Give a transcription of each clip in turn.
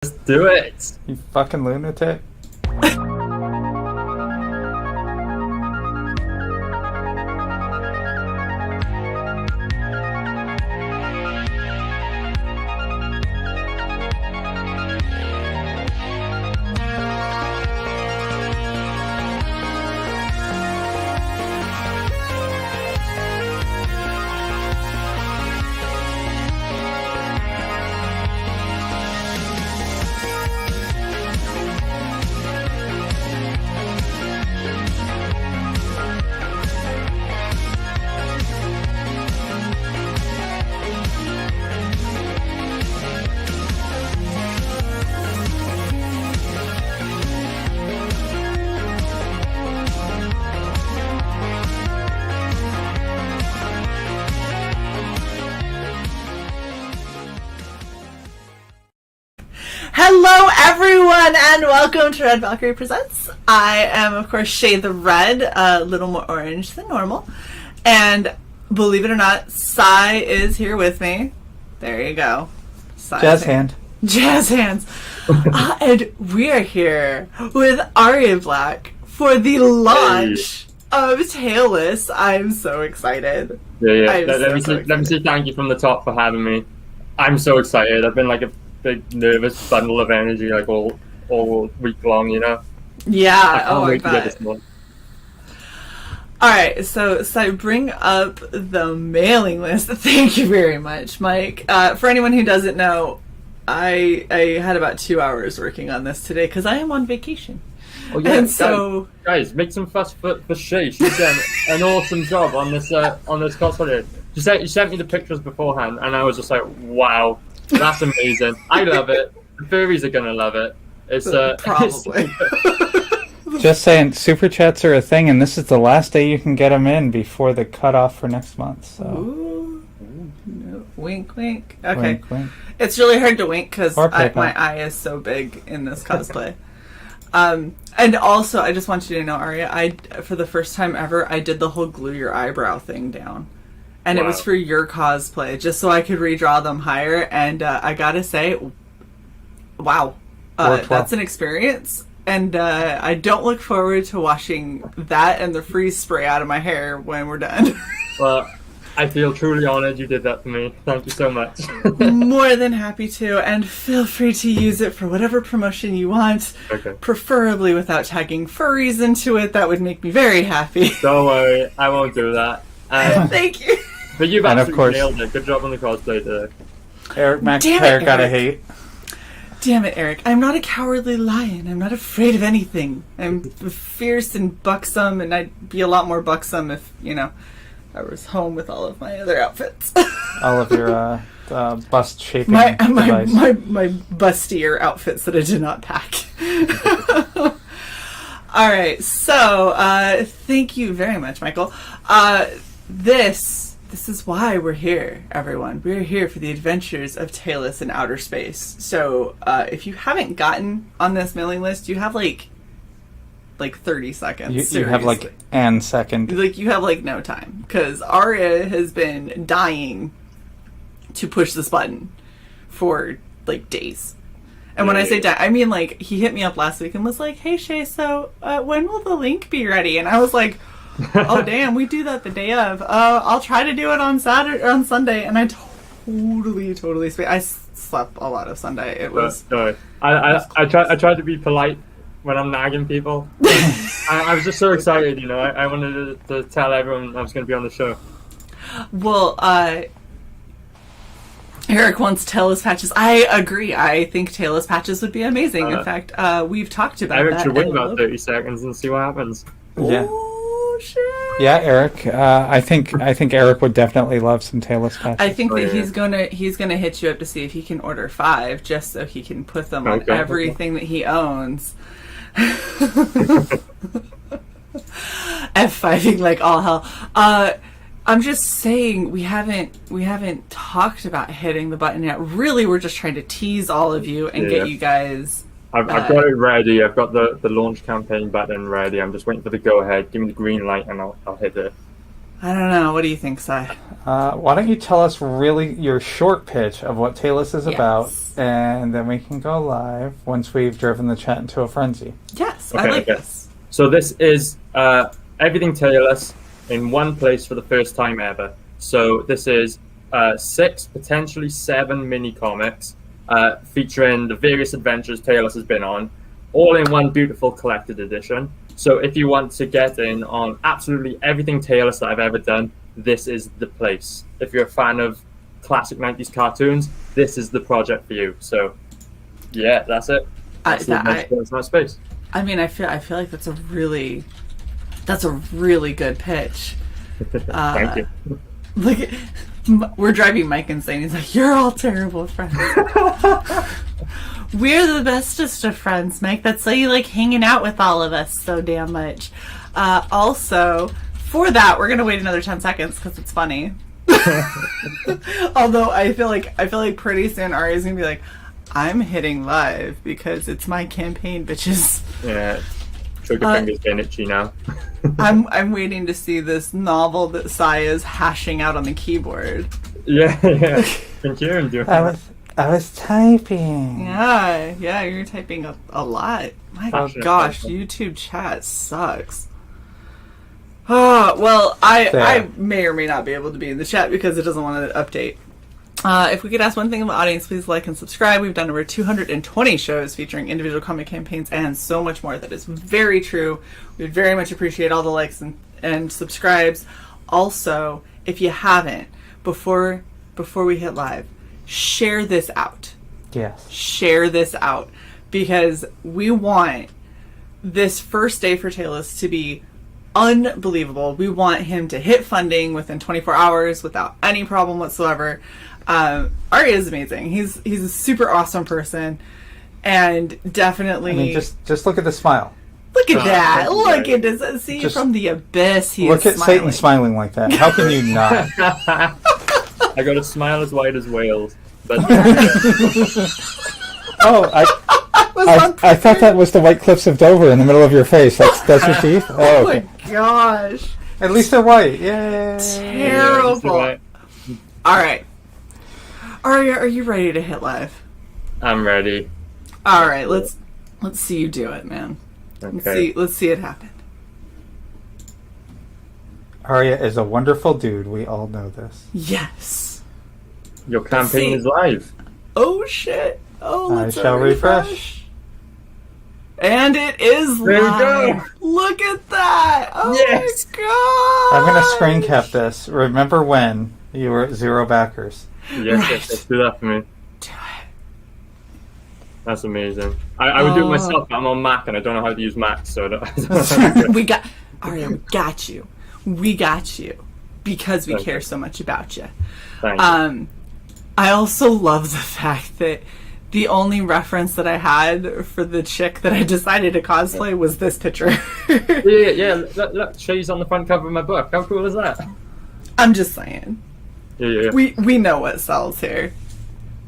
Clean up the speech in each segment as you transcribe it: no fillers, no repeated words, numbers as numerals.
Let's do it. You fucking lunatic. Hello everyone and welcome to Red Valkyrie Presents. I am of course Shae the Red, a little more orange than normal. And believe it or not, CY is here with me. There you go. CY's Jazz here. hand. Jazz hands. And we are here with Aria Black for the launch of Tailless. I'm so excited. Yeah. Let me say thank you from the top for having me. I'm so excited. I've been like a big nervous bundle of energy like all week long, you know. Yeah. I can't wait to get bet. this one. Alright, so bring up the mailing list. Thank you very much, Mike. For anyone who doesn't know, I had about 2 hours working on this today because I am on vacation. Oh yeah, And so guys, make some fuss for Shae. She's done an awesome job on this cosplay. She sent me the pictures beforehand, and I was just like, wow, that's amazing. I love it. The furries are gonna love it. It's probably. Just saying, super chats are a thing, and this is the last day you can get them in before the cutoff for next month. So, Ooh. No. Wink, wink. Okay. wink, wink. It's really hard to wink because Or PayPal. my eye is so big in this cosplay. And also, I just want you to know, Aria, for the first time ever, I did the whole glue your eyebrow thing down. And it was Wow. for your cosplay, just so I could redraw them higher. And I gotta say, wow, Worked well. that's an experience. And I don't look forward to washing that and the freeze spray out of my hair when we're done. Well, I feel truly honored you did that for me. Thank you so much. More than happy to, and feel free to use it for whatever promotion you want. Okay. Preferably without tagging furries into it. That would make me very happy. Don't worry, I won't do that. Thank you. But you've And of absolutely course- nailed it. Good job on the cosplay today. Eric Damn it, McIntyre gotta Eric. hate. Damn it, Eric. I'm not a cowardly lion. I'm not afraid of anything. I'm fierce and buxom, and I'd be a lot more buxom if, I was home with all of my other outfits. All of your bust shaping my device. bustier outfits that I did not pack. All right, so thank you very much, Michael. This is why we're here, everyone. We're here for the adventures of Tailless in outer space. So if you haven't gotten on this mailing list, you have like 30 seconds. You have like seriously. an second. You have no time, because Aria has been dying to push this button for days. And when I say die, I mean he hit me up last week and was like, "Hey Shae, so when will the link be ready?" And I was like, "Oh damn, we do that the day of. I'll try to do it on Sunday." And I totally I slept a lot of Sunday. It was. No, I tried to be polite when I'm nagging people. I was just so excited, I wanted to tell everyone I was going to be on the show. Well, Eric wants Tailless patches. I agree. I think Tailless patches would be amazing. In fact, we've talked about Eric that. should wait a about little 30 seconds and see what happens. Yeah. Oh shit! Yeah, Eric. I think Eric would definitely love some tailless patches. I think Oh, that yeah. he's gonna hit you up to see if he can order 5, just so he can put them on Okay. everything that he owns. F5ing like all hell. I'm just saying we haven't talked about hitting the button yet. Really, we're just trying to tease all of you and Yeah. get you guys. I've got it ready. I've got the launch campaign button ready. I'm just waiting for the go ahead. Give me the green light and I'll hit it. I don't know. What do you think, Sai? Why don't you tell us really your short pitch of what Talus is about, Yes. and then we can go live once we've driven the chat into a frenzy. Yes, I Okay, like okay. this. So this is everything Talus in one place for the first time ever. So this is 6, potentially 7 mini comics featuring the various adventures Talus has been on, all in one beautiful collected edition. So if you want to get in on absolutely everything Talus that I've ever done, this is the place. If you're a fan of classic 90s cartoons, this is the project for you. So yeah, that's it. That's my space. I mean, I feel like that's a really good pitch. Thank you. Look at, we're driving Mike insane. He's like, "You're all terrible friends." We're the bestest of friends, Mike. That's why you like hanging out with all of us so damn much. Also, for that, we're gonna wait another 10 seconds because it's funny. Although I feel like pretty soon Aria's gonna be like, "I'm hitting live because it's my campaign, bitches." Yeah, trigger fingers getting itchy now. I'm waiting to see this novel that Sai is hashing out on the keyboard. Yeah. Can hear him doing I was typing. Yeah, you're typing a lot. My Passionate gosh, person. YouTube chat sucks. Well, I may or may not be able to be in the chat because it doesn't want to update. If we could ask one thing of the audience, please like and subscribe. We've done over 220 shows featuring individual comic campaigns and so much more. That is very true. We would very much appreciate all the likes and subscribes. Also, if you haven't, before we hit live, share this out. Yes. Share this out because we want this first day for Talus to be unbelievable. We want him to hit funding within 24 hours without any problem whatsoever. Aria is amazing. He's a super awesome person, and definitely. I mean, just look at the smile. Look at that! that's Look right. at this! See Just from the abyss. He Look is at Satan smiling. smiling like that. How can you not? I got a smile as wide as whales. But Oh, I thought that was the White Cliffs of Dover in the middle of your face. That's your teeth? Oh Oh, my okay. gosh! At least they're white. Yay. Terrible. All right, Aria, are you ready to hit live? I'm ready. All right, let's see you do it, man. Okay. Let's see it happen. Aria is a wonderful dude. We all know this. Yes. Your campaign see. is live. Oh shit. Oh, I let's shall refresh. And it is There we live. go. Look at that. Oh Yes. my god. I'm going to screen cap this. Remember when you were at 0 backers? Yes, do that for me. Do it. That's amazing. I would do it myself, but I'm on Mac and I don't know how to use Mac, so I don't We got Aria, we got you. We got you. Because we Thank care you. so much about you. Thank you. I also love the fact that the only reference that I had for the chick that I decided to cosplay was this picture. Yeah. Look, Shae's on the front cover of my book. How cool is that? I'm just saying. Yeah. We know what sells here.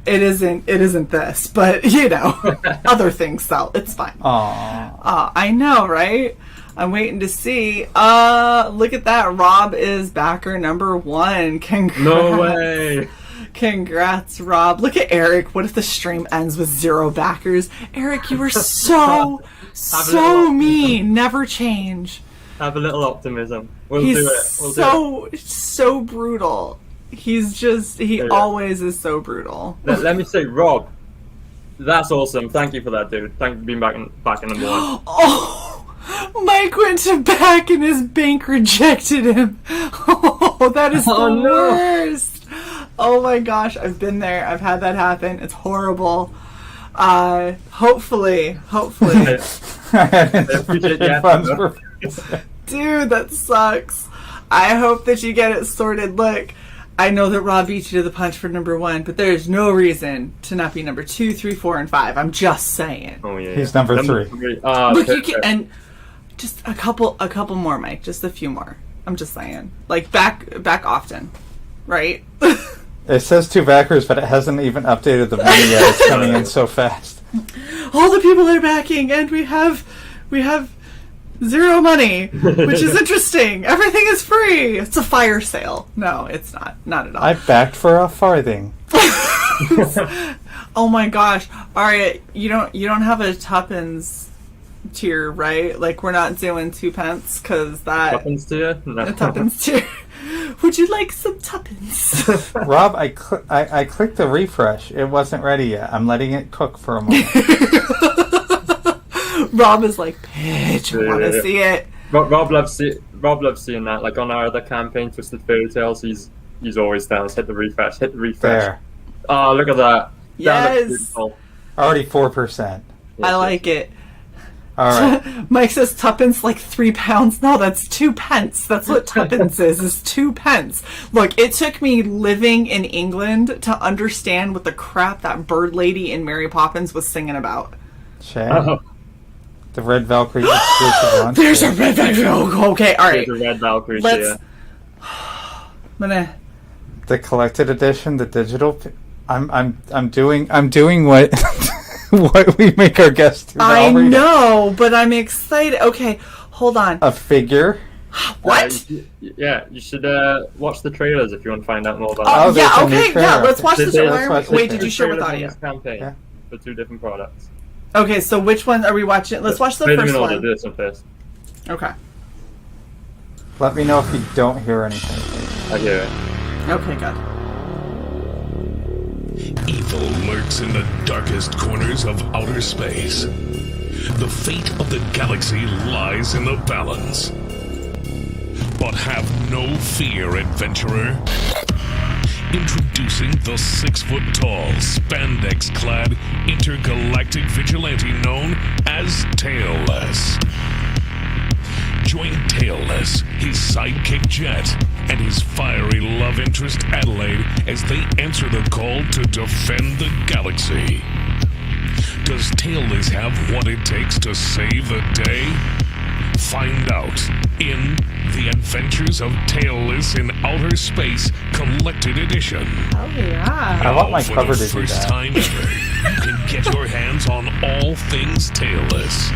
It isn't this, but you know, other things sell. It's fine. Aww. I know, right? I'm waiting to see. Look at that. Rob is backer number 1. Congrats. No way. Congrats, Rob. Look at Eric. What if the stream ends with 0 backers? Eric, you were so mean. Never change. Have a little optimism. We'll He's do it. We'll do it. so brutal. He Yeah. always is so brutal. Let me say, Rob, that's awesome. Thank you for that, dude. Thank you for being back in number 1. Oh, Mike went to back and his bank rejected him. Oh, that is the Oh, no. worst. Oh my gosh, I've been there. I've had that happen. It's horrible. Hopefully. I appreciate the Funds effort, for- Dude, that sucks. I hope that you get it sorted. Look, I know that Rob beat you to the punch for number 1, but there's no reason to not be number 2, 3, 4, and 5. I'm just saying. Oh yeah. He's number 3. Look, you can, and just a couple more, Mike. Just a few more. I'm just saying. Like back often, right? It says 2 backers, but it hasn't even updated the money yet. It's coming in so fast. All the people are backing, and we have 0 money, which is interesting. Everything is free. It's a fire sale. No, it's not. Not at all. I backed for a farthing. Oh my gosh, Aria, you don't have a tuppence tier, right? Like, we're not doing 2 pence because that Tuppence tier? No. a tuppence tier. Would you like some tuppence? Rob, I clicked the refresh. It wasn't ready yet. I'm letting it cook for a moment. Rob is like, bitch, I want to see it. Rob loves seeing that. Like on our other campaign, Twisted Fairy Tales, he's always down. Hit the refresh. There. Oh, look at that. Yes. Already 4%. I like it. All right. Mike says tuppence like £3. No, that's 2 pence. That's what tuppence is 2 pence. Look, it took me living in England to understand what the crap that bird lady in Mary Poppins was singing about. Shae? Oh, The Red Valkyrie exclusive launch. There's a red Valkyrie. Okay, all right. there's a red Valkyrie Let's. tier. I'm gonna. The collected edition, the digital. I'm doing what what we make our guests do. I know, but I'm excited. Okay, hold on. A figure. What? You should watch the trailers if you want to find out more about Oh, it. there's Yeah, a new okay, trailer. yeah, let's watch Let's this. watch the Wait, did trailer. you share with Trailers on audio? this campaign Yeah. for 2 different products. Okay, so which one are we watching? Let's watch the Maybe first in order, one. do this one first. Okay. Let me know if you don't hear anything. I hear it. Okay, good. Evil lurks in the darkest corners of outer space. The fate of the galaxy lies in the balance. But have no fear, adventurer. Introducing the 6-foot-tall, spandex-clad, intergalactic vigilante known as Tailless. Join Tailless, his sidekick Jet, and his fiery love interest Adelaide as they answer the call to defend the galaxy. Does Tailless have what it takes to save the day? Find out in The Adventures of Tailless in Outer Space Collected Edition. Oh yeah. I want my For cover the to do first that. time ever, you can get your hands on all things Tailless.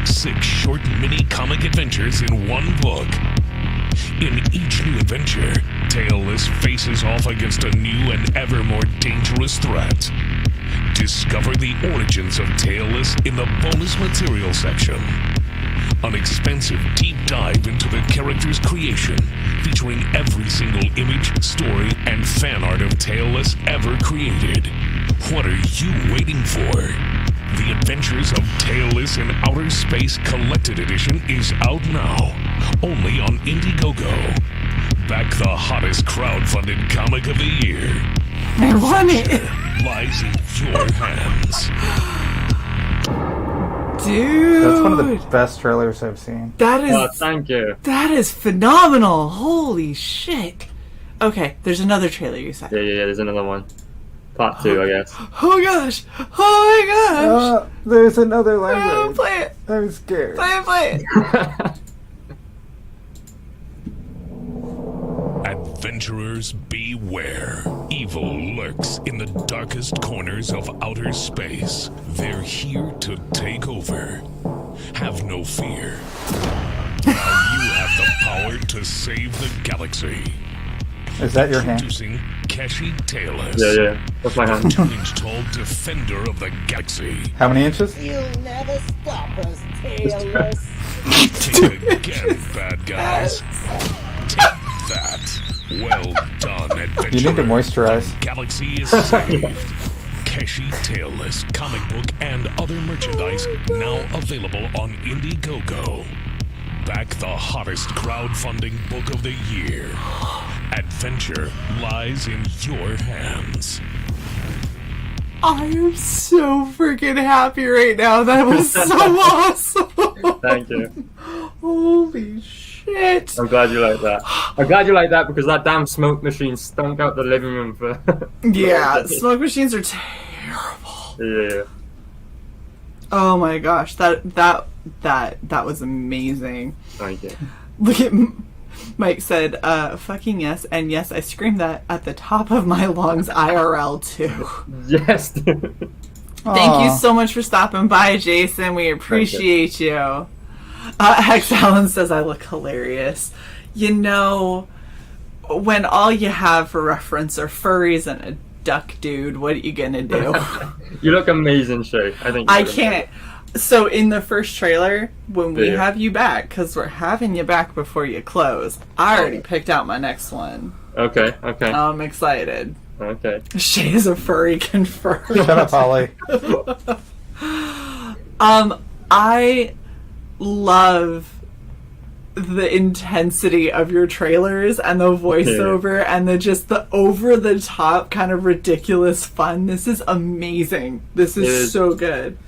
6 short mini comic adventures in one book. In each new adventure, Tailless faces off against a new and ever more dangerous threat. Discover the origins of Tailless in the bonus material section. An expensive deep dive into the character's creation, featuring every single image, story, and fan art of Tailless ever created. What are you waiting for? The Adventures of Tailless in Outer Space Collected Edition is out now, only on Indiegogo. Back the hottest crowdfunded comic of the year. I want it. Lies in your hands. Dude. That's one of the best trailers I've seen. That is. Thank you. That is phenomenal. Holy shit. Okay, there's another trailer you said. Yeah, there's another one. Part 2, I guess. Oh gosh. Oh my gosh. There's another Oh, language. play it. I'm scared. Play it. Adventurers beware. Evil lurks in the darkest corners of outer space. They're here to take over. Have no fear. Now you have the power to save the galaxy. Is that your hand? Introducing Shae Tailless. Yeah. That's my hand. 2-inch tall defender of the galaxy. How many inches? You'll never stop us, Tailless. Think again, bad guys. Take that. Well done, adventurer. You need to moisturize. The galaxy is saved. Shae Tailless comic book and other merchandise now available on Indiegogo. Back the hottest crowdfunding book of the year. Adventure lies in your hands. I am so freaking happy right now. That was so awesome. Thank you. Holy shit. I'm glad you like that. I'm glad you like that because that damn smoke machine stunk out the living room for. Yeah, smoke machines are terrible. Yeah. Oh my gosh, that was amazing. Thank you. Look at Mike said, fucking yes, and yes, I screamed that at the top of my lungs IRL too. Yes. Thank you so much for stopping by, Jason. We appreciate you. Hex Allen says I look hilarious. You know, when all you have for reference are furries and a duck dude, what are you gonna do? You look amazing, Shae. I think I can't. So in the first trailer, when we have you back, because we're having you back before you close, I already picked out my next one. Okay. I'm excited. Okay. Shae is a furry confirmed. Shut up, Holly. I love the intensity of your trailers and the voiceover and the over the top kind of ridiculous fun. This is amazing. This is so good.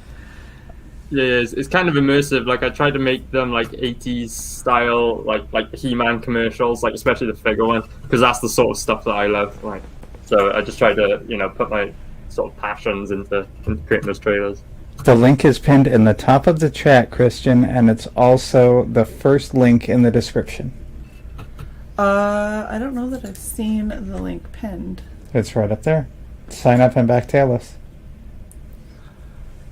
Yeah, it's kind of immersive. Like I tried to make them like 80s style, like He-Man commercials, like especially the figure one, because that's the sort of stuff that I love. Like, so I just tried to, put my sort of passions into creating those trailers. The link is pinned in the top of the chat, Christian, and it's also the first link in the description. I don't know that I've seen the link pinned. It's right up there. Sign up and backtail us.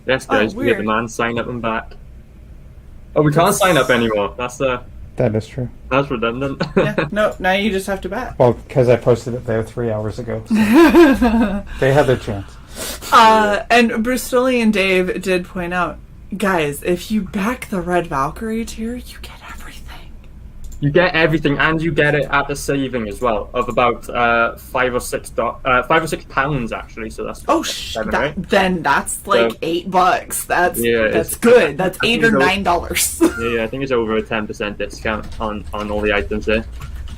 Yes, guys, we get the man sign up and back. Oh, we can't sign up anymore. That is true. That's redundant. Yeah, no, now you just have to back. Well, because I posted it there 3 hours ago. So they had their chance. And Bristolian Dave did point out, guys, if you back the Red Valkyrie tier, you get everything. You get everything, and you get it at the saving as well of about £5 or £6 pounds actually. So that's then that's like $8. That's good. That's $8 or $9. Yeah, I think it's over a 10% discount on all the items there.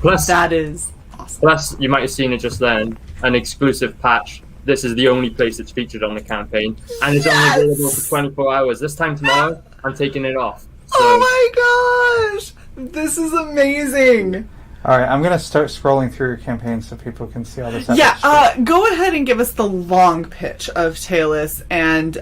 Plus, that is awesome. Plus, you might have seen it just then, an exclusive patch. This is the only place it's featured on the campaign, and it's only available for 24 hours. This time tomorrow, I'm taking it off. So. Oh my gosh! This is amazing! Alright, I'm going to start scrolling through your campaign so people can see all this epic shit. Go ahead and give us the long pitch of Taylus, and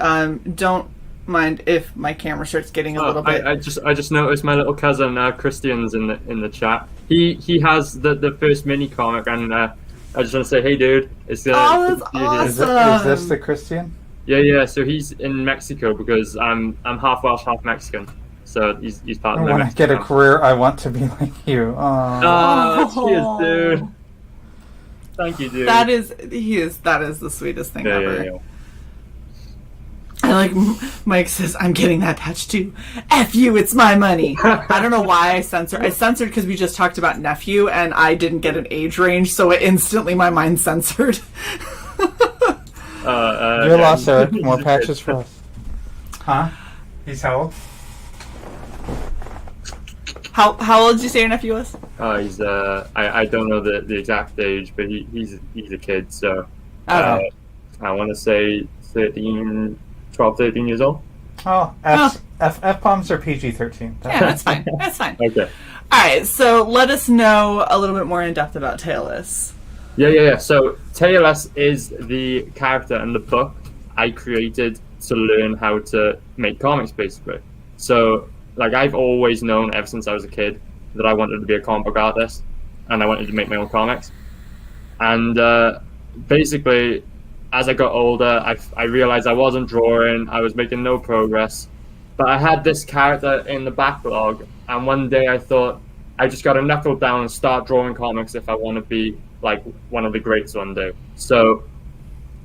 don't mind if my camera starts getting a little bit... I just noticed my little cousin Christian's in the chat. He has the first mini comic, and I just want to say, hey, dude. It's that's awesome. Is this the Christian? Yeah. So he's in Mexico because I'm half Welsh, half Mexican. So he's part of the When I get a career, I want to be like you. Cheers, dude. Thank you, dude. That is the sweetest thing ever. Yeah. I like Mike says, I'm getting that patch too. F you, it's my money. I don't know why I censored. I censored because we just talked about nephew and I didn't get an age range, so it instantly my mind censored. You're lost, Eric. More patches for us. Huh? He's how old? How old did you say your nephew was? He's I don't know the exact age, but he's a kid, so okay. I want to say 12, 13 years old. Oh, F-bombs are PG-13. Yeah, that's fine. That's fine. Okay. Alright, so let us know a little bit more in depth about Taylus. Yeah. So Taylus is the character in the book I created to learn how to make comics, basically. So, like, I've always known ever since I was a kid that I wanted to be a comic book artist, and I wanted to make my own comics. And basically, as I got older, I realized I wasn't drawing, I was making no progress, but I had this character in the backlog, and one day I thought, I just got to knuckle down and start drawing comics if I want to be like one of the greats one day. So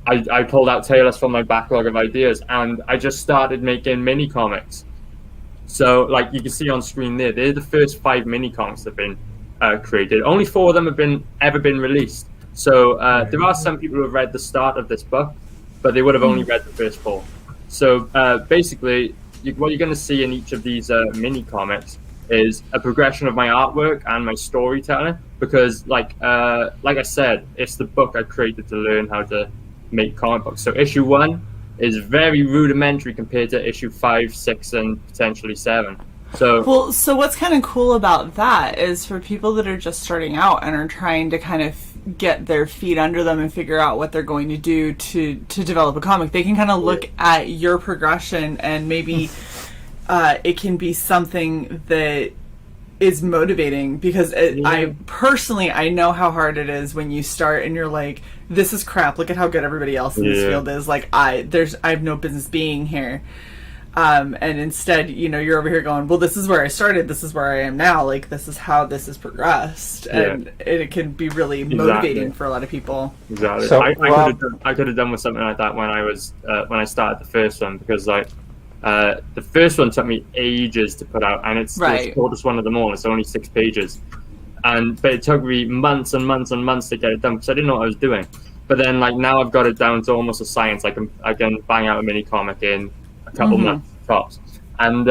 I pulled out Taylus from my backlog of ideas, and I just started making mini comics. So, like you can see on screen there, they're the first 5 mini comics that have been created. Only 4 of them have ever been released. So there are some people who have read the start of this book, but they would have only read the first 4. So basically, what you're going to see in each of these mini comics is a progression of my artwork and my storytelling. Because, like I said, it's the book I created to learn how to make comic books. So issue 1 is very rudimentary compared to issue 5, 6, and potentially 7. So what's kind of cool about that is for people that are just starting out and are trying to kind of get their feet under them and figure out what they're going to do to develop a comic, they can kind of look at your progression and maybe it can be something that is motivating, because I personally know how hard it is when you start and you're like, this is crap, look at how good everybody else in this field is, like I have no business being here. And instead, you're over here going, well, this is where I started, this is where I am now, like, this is how this has progressed. And it can be really motivating for a lot of people. Exactly. So, I could have done with something like that when I started the first one, because like the first one took me ages to put out, and it's the shortest one of them all. It's only 6 pages, but it took me months and months and months to get it done because I didn't know what I was doing. But then like now I've got it down to almost a science. I can bang out a mini comic in a couple months tops, and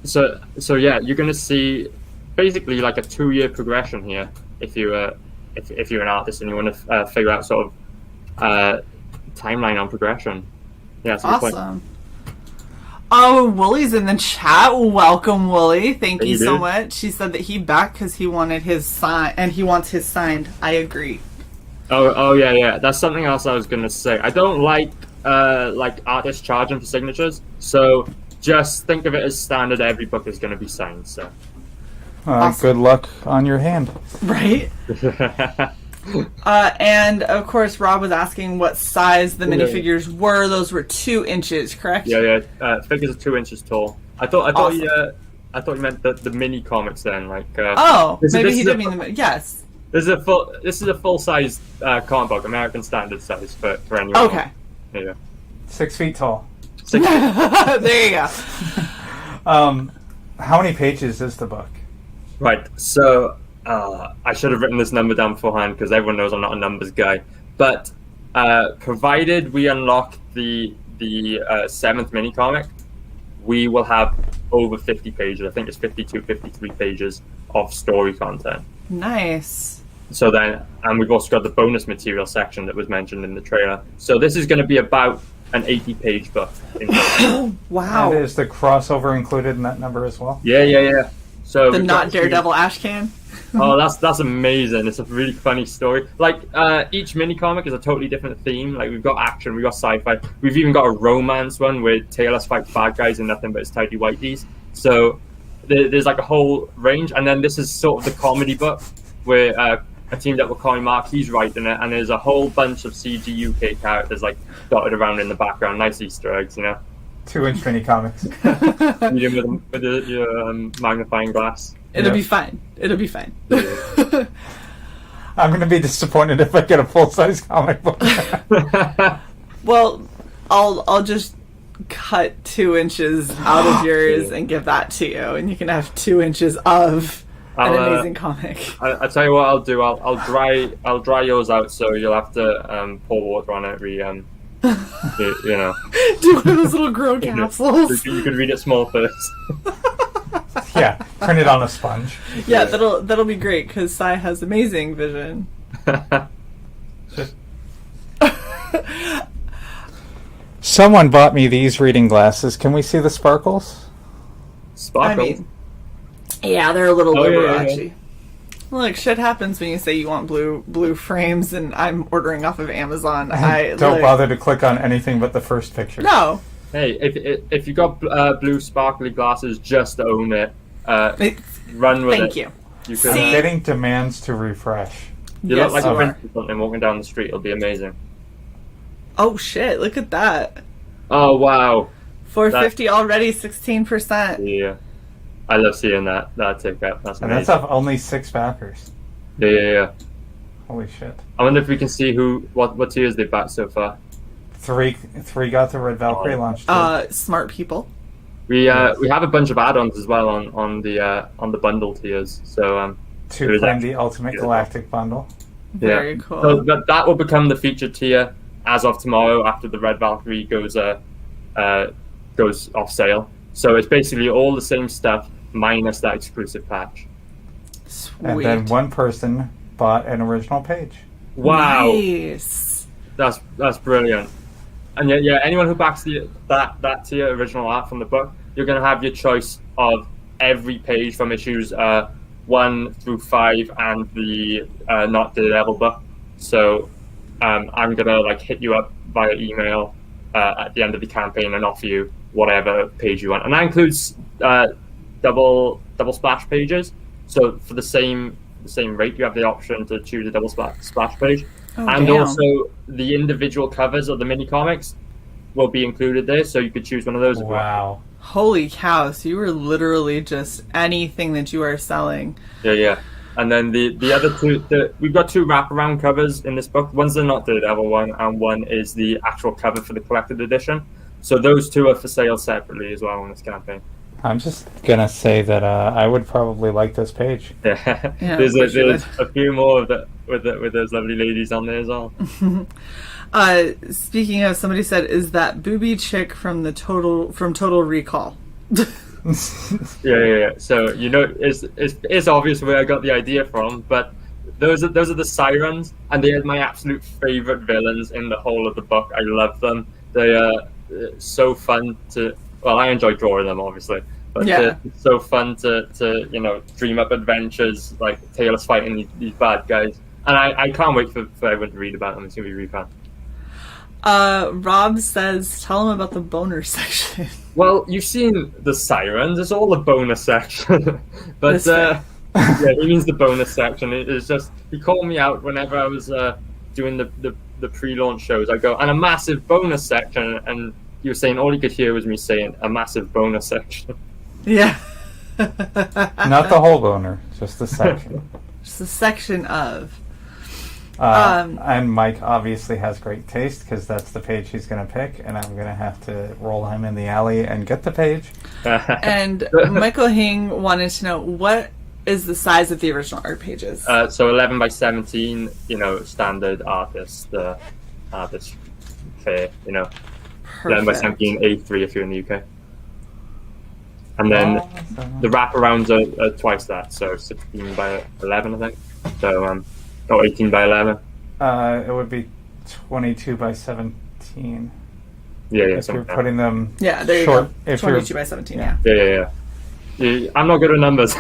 so yeah, you're gonna see basically like a 2-year progression here if you're an artist and you want to figure out sort of timeline on progression. Yeah, that's awesome. Oh, Woolie's in the chat. Welcome, Woolie. Thank you so much. She said that he backed because he wanted his sign and he wants his signed. I agree. Oh yeah. That's something else I was gonna say. I don't like artists charging for signatures, so just think of it as standard. Every book is going to be signed. So awesome. Good luck on your hand, right? And of course Rob was asking what size the minifigures were. Those were 2 inches, correct? Yeah. Figures are 2 inches tall. I thought awesome. you meant the mini comics then, like maybe he did mean the yes. This is a full size comic book, American standard size for anyone. Okay. Yeah. 6 feet tall. 6 feet. There you go. How many pages is the book? Right. So I should have written this number down beforehand because everyone knows I'm not a numbers guy. But provided we unlock the 7th mini comic, we will have over 50 pages. I think it's 52, 53 pages of story content. Nice. So then, and we've also got the bonus material section that was mentioned in the trailer. So this is going to be about an 80-page book. Wow. And is the crossover included in that number as well? Yeah. So the not Daredevil ash can. Oh, that's amazing! It's a really funny story. Like each mini comic is a totally different theme. Like we've got action, we've got sci-fi, we've even got a romance one where tailors fight bad guys in nothing but his tidy whities. So there's like a whole range, and then this is sort of the comedy book where a teamed up with Connie Mark, he's writing it, and there's a whole bunch of CG UK characters like dotted around in the background. Nice Easter eggs, 2-inch mini comics. Medium with your magnifying glass. It'll be fine. I'm going to be disappointed if I get a full-size comic book. Well, I'll just cut 2 inches out of yours and give that to you, and you can have 2 inches of an amazing comic. I'll tell you what I'll do. I'll dry yours out, so you'll have to pour water on it every Do one of those little grow capsules. You could read it small first. Yeah, print it on a sponge. Yeah, that'll be great because Sai has amazing vision. Someone bought me these reading glasses. Can we see the sparkles? Sparkles. Yeah, they're a little liberal, yeah. actually. Look, shit happens when you say you want blue frames, and I'm ordering off of Amazon. Don't bother to click on anything but the first picture. No. Hey, if you got blue sparkly glasses, just own it. Run with it. Thank you. I'm getting demands to refresh. You look like a prince or something walking down the street. It'll be amazing. Oh shit! Look at that. Oh wow. 450 already, 16%. Yeah. I love seeing that tick up. That's amazing. And that's off only 6 backers. Yeah. Holy shit. I wonder if we can see what tiers they've backed so far. 3 got the Red Valkyrie launch. Smart people. We have a bunch of add-ons as well on the bundle tiers. So to claim the Ultimate Galactic bundle. Very cool. So that will become the featured tier as of tomorrow after the Red Valkyrie goes off sale. So it's basically all the same stuff minus that exclusive patch. Sweet. And then one person bought an original page. Wow. Nice. That's brilliant. And yeah, anyone who backs that tier original art from the book, you're going to have your choice of every page from issues 1 through 5 and the Not Daredevil book. So I'm going to hit you up via email at the end of the campaign and offer you whatever page you want. And that includes double splash pages. So for the same rate, you have the option to choose a double splash page. Oh, and damn. also the individual covers of the mini comics will be included there, so you could choose one of those. Wow. Holy cow! So you were literally just anything that you are selling. Yeah. And then the other two, we've got 2 wraparound covers in this book. One's the Not Daredevil one, and one is the actual cover for the collected edition. So those 2 are for sale separately as well on this campaign. I'm just gonna say that I would probably like this page. Yeah, Yeah, there's of course you a few more of with those lovely ladies on there as well. Speaking of, somebody said, "Is that booby chick from Total Recall?" Yeah. So it's obvious where I got the idea from, but those are the Sirens, and they are my absolute favorite villains in the whole of the book. I love them. They are so fun to. Well, I enjoy drawing them, obviously, but it's so fun to dream up adventures like Taylor's fighting these bad guys, and I can't wait for everyone to read about them. It's gonna be really fun. Rob says, "Tell him about the boner section." Well, you've seen the Sirens. It's all the bonus section, but yeah, he means the bonus section. It's just he called me out whenever I was doing the pre-launch shows. I go, and a massive bonus section, and he was saying all he could hear was me saying a massive bonus section. Yeah. Not the whole boner, just the section. Just a section of. And Mike obviously has great taste because that's the page he's going to pick, and I'm going to have to roll him in the alley and get the page. And Michael Hing wanted to know, what is the size of the original art pages? So 11 by 17, standard artist fair, 11 by 17, A3 if you're in the UK. And then the wraparounds are twice that, so 16 by 11, I think. So, or 18 by 11. It would be 22 by 17. Yeah. If you're putting them there short, you go. 22 by 17, yeah. Yeah. I'm not good at numbers.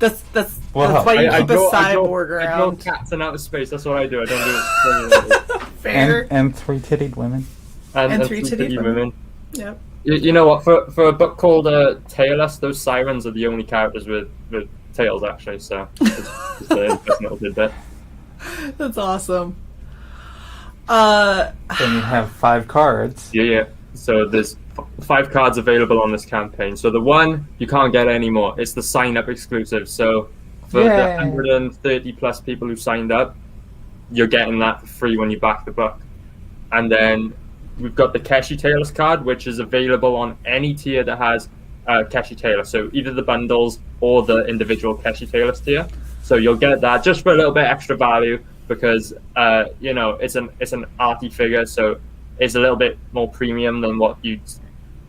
That's why you keep a CY.borg around. I draw cats in outer space. That's what I do. I don't do Fair. And 3-titted women. And 3-titted women. Yep. You know what? For a book called Tailless, those Sirens are the only characters with tails, actually. So just an interesting little tidbit. That's awesome. Then you have 5 cards. Yeah. So there's 5 cards available on this campaign. So the one you can't get anymore. It's the sign-up exclusive. So for the 130 plus people who signed up, you're getting that for free when you back the book. And then we've got the Keshi Tailless card, which is available on any tier that has Keshi Tailless. So either the bundles or the individual Keshi Tailless tier. So you'll get that just for a little bit extra value because it's an arty figure, so it's a little bit more premium than what you'd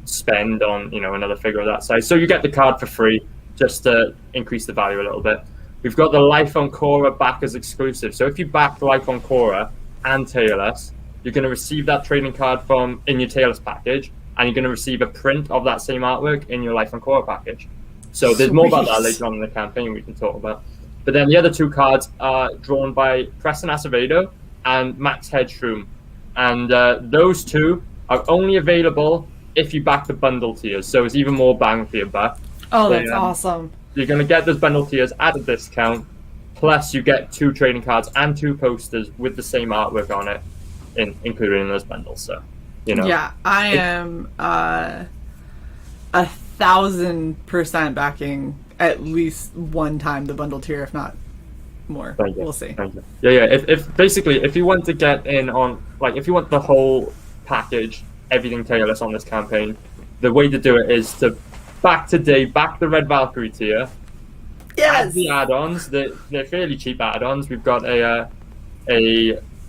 spend on another figure of that size. So you get the card for free just to increase the value a little bit. We've got the Life on Korra backers exclusive. So if you back Life on Korra and Tailless, you're going to receive that trading card in your Tailless package, and you're going to receive a print of that same artwork in your Life on Korra package. So there's more about that later on in the campaign we can talk about. But then the other 2 cards are drawn by Preston Acevedo and Max Hedstrom. And those 2 are only available if you back the bundle tiers. So it's even more bang for your buck. Oh, that's awesome. You're going to get those bundle tiers at a discount. Plus you get 2 trading cards and 2 posters with the same artwork on it, included in those bundles. So, Yeah, I am 1,000% backing at least one time the bundle tier, if not more. We'll see. Thank you. Yeah. If you want to get in on, if you want the whole package, everything Tailless on this campaign, the way to do it is to back the Red Valkyrie tier. Yes. Add the add-ons. They're fairly cheap add-ons. We've got a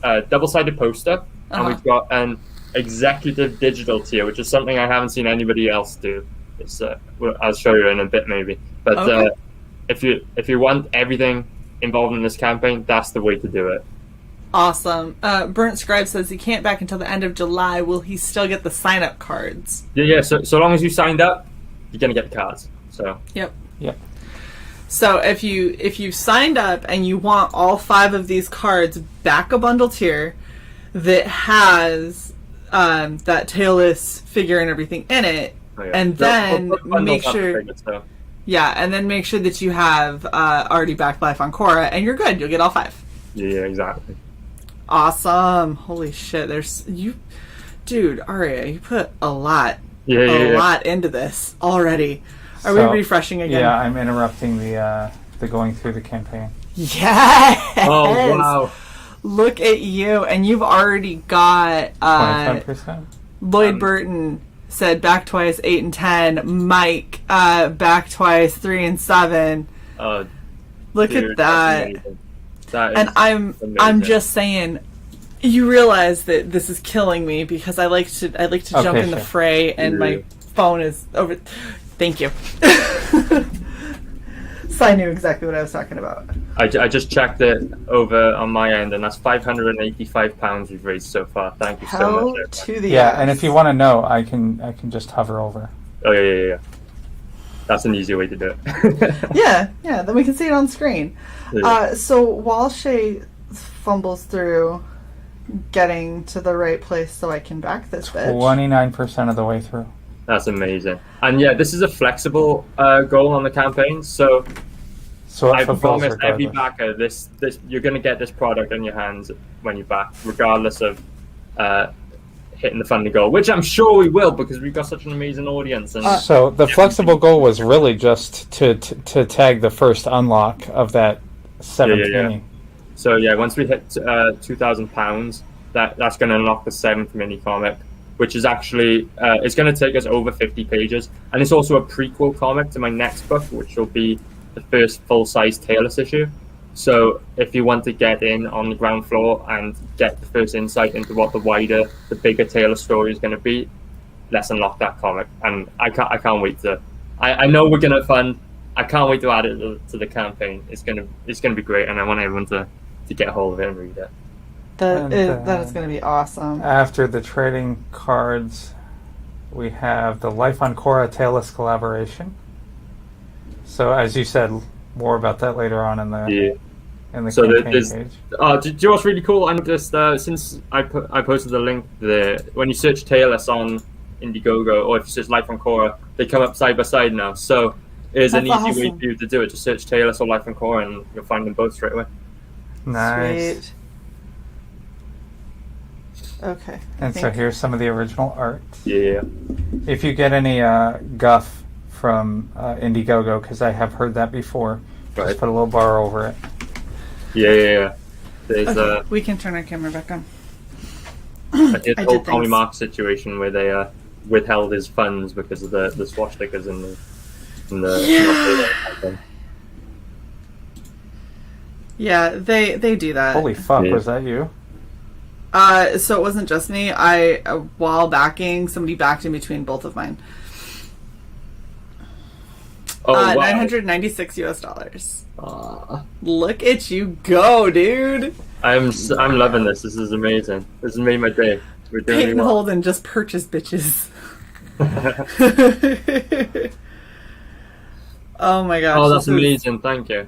double-sided poster, and we've got an executive digital tier, which is something I haven't seen anybody else do. It's I'll show you in a bit maybe. But if you want everything involved in this campaign, that's the way to do it. Awesome. Burnt Scribe says he can't back until the end of July. Will he still get the sign-up cards? Yeah. So long as you signed up, you're gonna get the cards. So. Yep. So if you've signed up and you want all 5 of these cards, back a bundle tier that has that Tailless figure and everything in it, and then make sure. And then make sure that you have already backed Life on Korra, and you're good. You'll get all 5. Yeah, exactly. Awesome! Holy shit! Dude, Aria, you put a lot into this already. Are we refreshing again? Yeah, I'm interrupting the going through the campaign. Yes! Oh, wow. Look at you. And you've already got 25%? Lloyd Burton said back twice, 8 and 10. Mike, back twice, 3 and 7. Look at that. And I'm just saying, you realize that this is killing me because I like to jump in the fray, and my phone is over. Thank you. So I knew exactly what I was talking about. I just checked it over on my end, and that's £585 we've raised so far. Thank you so much. To the yeah, and if you want to know, I can just hover over. Oh yeah. That's an easy way to do it. yeah. Then we can see it on screen. Yeah. So while Shae fumbles through getting to the right place, so I can back this bitch. 29% of the way through. That's amazing. And yeah, this is a flexible goal on the campaign, so I promise every backer this you're going to get this product in your hands when you back, regardless of hitting the funding goal, which I'm sure we will because we've got such an amazing audience. And so the flexible goal was really just to tag the first unlock of that 7th mini. So yeah, once we hit £2,000, that's going to unlock the 7th mini comic, which is actually it's going to take us over 50 pages, and it's also a prequel comic to my next book, which will be the first full-size Tailless issue. So if you want to get in on the ground floor and get the first insight into what the bigger Tailless story is going to be, let's unlock that comic. And I can't wait to. I know we're going to fund. I can't wait to add it to the campaign. It's gonna be great, and I want everyone to get a hold of it and read it. That is going to be awesome. After the trading cards, we have the Life on Korra Tailless collaboration. So, as you said, more about that later on in the campaign page. Do you know what's really cool? I noticed since I posted the link there, when you search Tailless on Indiegogo, or if you search Life on Korra, they come up side by side now. So it's an easy way for you to do it. Just search Tailless or Life on Korra, and you'll find them both straight away. Nice. Sweet. Okay. And so here's some of the original art. Yeah. If you get any guff from Indiegogo, because I have heard that before, just put a little bar over it. Yeah. There's we can turn our camera back on. I did the whole Tommy Mark situation where they withheld his funds because of the swastikas in the Yeah, they do that. Holy fuck, was that you? So it wasn't just me. While backing, somebody backed in between both of mine. Oh, wow. $996. Look at you go, dude. I'm loving this. This is amazing. This has made my day. We're doing Peyton well. Holden just purchased bitches. Oh my gosh. Oh, that's amazing. Thank you.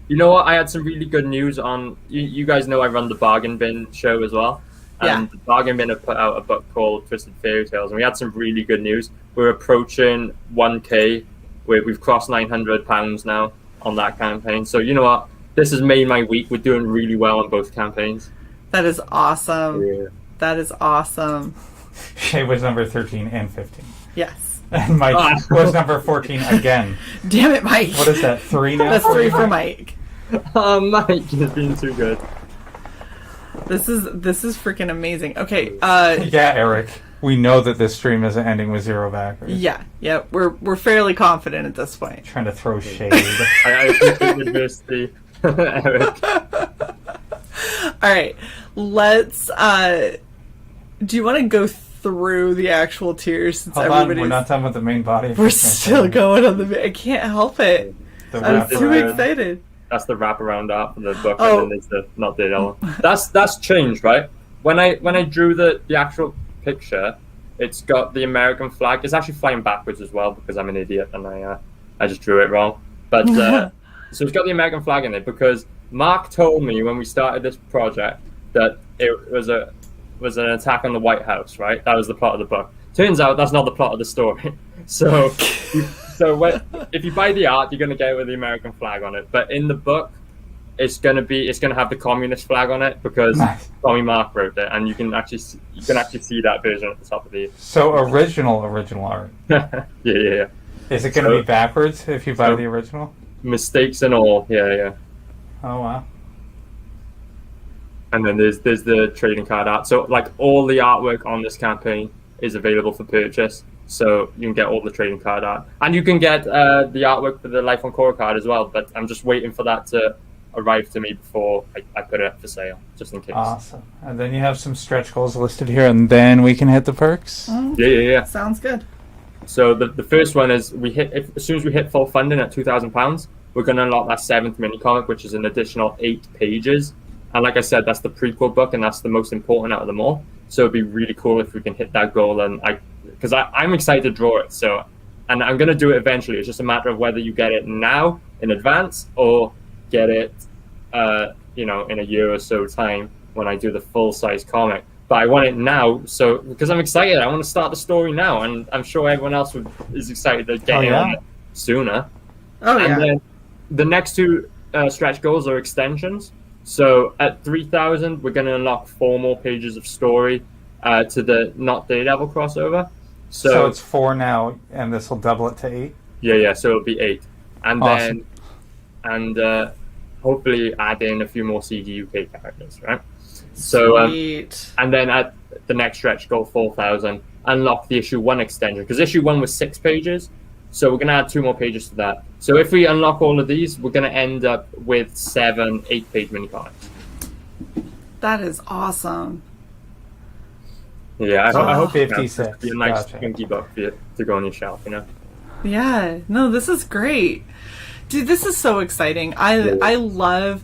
You know what? I had some really good news on... You guys know I run the Bargain Bin show as well. And the Bargain Bin have put out a book called Twisted Fairy Tales, and we had some really good news. We're approaching 1K. We've crossed £900 now on that campaign. So you know what? This has made my week. We're doing really well on both campaigns. That is awesome. Yeah. That is awesome. Shae was number 13 and 15. Yes. And Mike was number 14 again. Damn it, Mike. What is that, 3 now? That's 3 for Mike. Oh, Mike, you've been too good. This is freaking amazing. Okay. Yeah, Eric. We know that this stream isn't ending with 0 backers. Yeah. We're fairly confident at this point. Trying to throw shade. I appreciate the adversity, Eric. All right. Let's. Do you want to go through the actual tiers since Hold on, we're not done with the main body. We're still going on the. I can't help it. I'm too excited. That's the wraparound art for the book, and then there's the not the other one. That's changed, right? When I drew the actual picture, it's got the American flag. It's actually flying backwards as well because I'm an idiot and I just drew it wrong. But so it's got the American flag in it because Mark told me when we started this project that it was an attack on the White House, right? That was the plot of the book. Turns out that's not the plot of the story. So if you buy the art, you're going to get it with the American flag on it. But in the book, it's gonna have the communist flag on it because Nice. Tommy Mark wrote it, and you can actually see that version at the top of the. So original art. yeah. Is it going to be backwards if you buy the original? Mistakes and all, yeah. Oh wow. And then there's the trading card art. So like all the artwork on this campaign is available for purchase. So you can get all the trading card art, and you can get the artwork for the Life on Korra card as well. But I'm just waiting for that to arrive to me before I put it up for sale, just in case. Awesome. And then you have some stretch goals listed here, and then we can hit the perks. Yeah. Sounds good. So the first one is as soon as we hit full funding at £2,000, we're going to unlock that 7th mini comic, which is an additional 8 pages. And like I said, that's the prequel book, and that's the most important out of them all. So it'd be really cool if we can hit that goal, and because I'm excited to draw it. So, and I'm going to do it eventually. It's just a matter of whether you get it now in advance or get it, in a year or so time when I do the full size comic. But I want it now, so because I'm excited, I want to start the story now, and I'm sure everyone else is excited to get in on it sooner. Oh yeah. And then the next 2 stretch goals are extensions. So at 3,000, we're going to unlock 4 more pages of story to the Not Daredevil crossover. So it's 4 now, and this will double it to 8? Yeah, so it'll be 8. And awesome. then, hopefully add in a few more CG UK characters, right? So, Sweet. and then at the next stretch goal, 4,000, unlock the issue 1 extension, because issue 1 was 6 pages. So we're going to add 2 more pages to that. So if we unlock all of these, we're going to end up with 7 8-page mini comics. That is awesome. Yeah, I hope 56. It'll be a nice Gotcha. chunky book for you to go on your shelf, Yeah. No, this is great. Dude, this is so exciting. I love...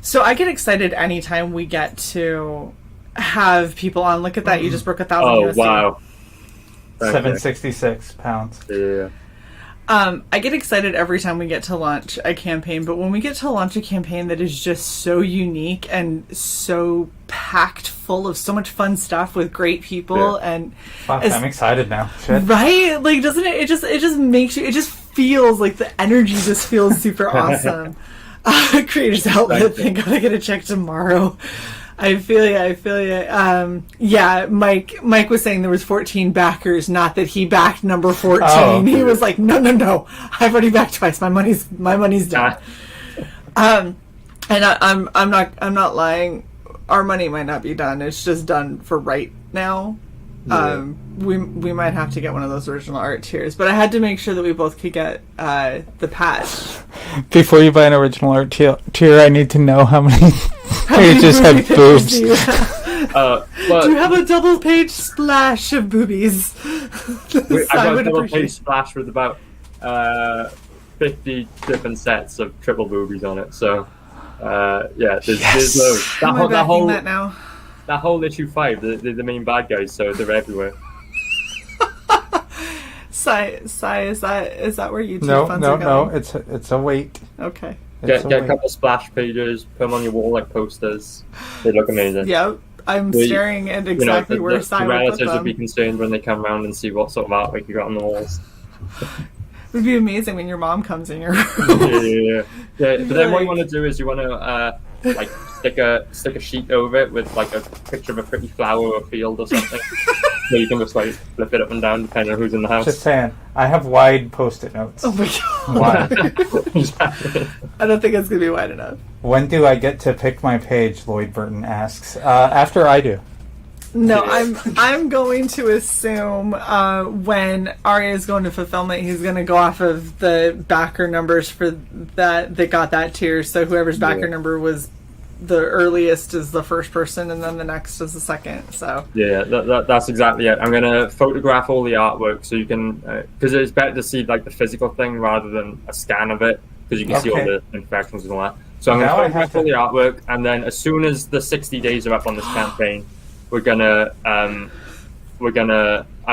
So I get excited anytime we get to have people on. Look at that. You just broke 1,000 Oh, USD. wow. £766. Yeah. I get excited every time we get to launch a campaign, but when we get to launch a campaign that is just so unique and so packed full of so much fun stuff with great people and Fuck, I'm excited now. Shit. right, like doesn't it? It just makes you. It just feels like the energy just feels super awesome. Creators Outlet, thank God I get a check tomorrow. I feel you. Yeah, Mike was saying there was 14 backers, not that he backed number 14. Oh. He was like, no, I've already backed twice. My money's done. And I'm not lying. Our money might not be done. It's just done for right now. We might have to get one of those original art tiers, but I had to make sure that we both could get the patch. Before you buy an original art tier, I need to know how many pages have boobs. Do you have a double page splash of boobies? I got a double page splash with about 50 different sets of triple boobies on it. So there's loads. That whole issue 5, they're the main bad guys, so they're everywhere. Sai, is that where you No, funds are going? it's a wait. Okay. Get a couple of splash pages, put them on your wall like posters. They look amazing. Yep, I'm staring at exactly where Sai the would put relatives them. would be concerned when they come around and see what sort of artwork you got on the walls. It would be amazing when your mom comes in your room. Yeah. But then what you want to do is you want to stick a sheet over it with like a picture of a pretty flower or field or something. So you can just like flip it up and down depending on who's in the house. Just saying, I have wide post-it notes. Oh my god. Wide. I don't think it's going to be wide enough. When do I get to pick my page? Lloyd Burton asks. After I do. No, I'm going to assume when Aria is going to fulfillment, he's going to go off of the backer numbers for that got that tier. So whoever's backer number was the earliest is the first person, and then the next is the second. So that's exactly it. I'm going to photograph all the artwork so you can, because it's better to see like the physical thing rather than a scan of it, because you can see all the imperfections and all that. So I'm going to photograph all the artwork, and then as soon as the 60 days are up on this campaign, we're gonna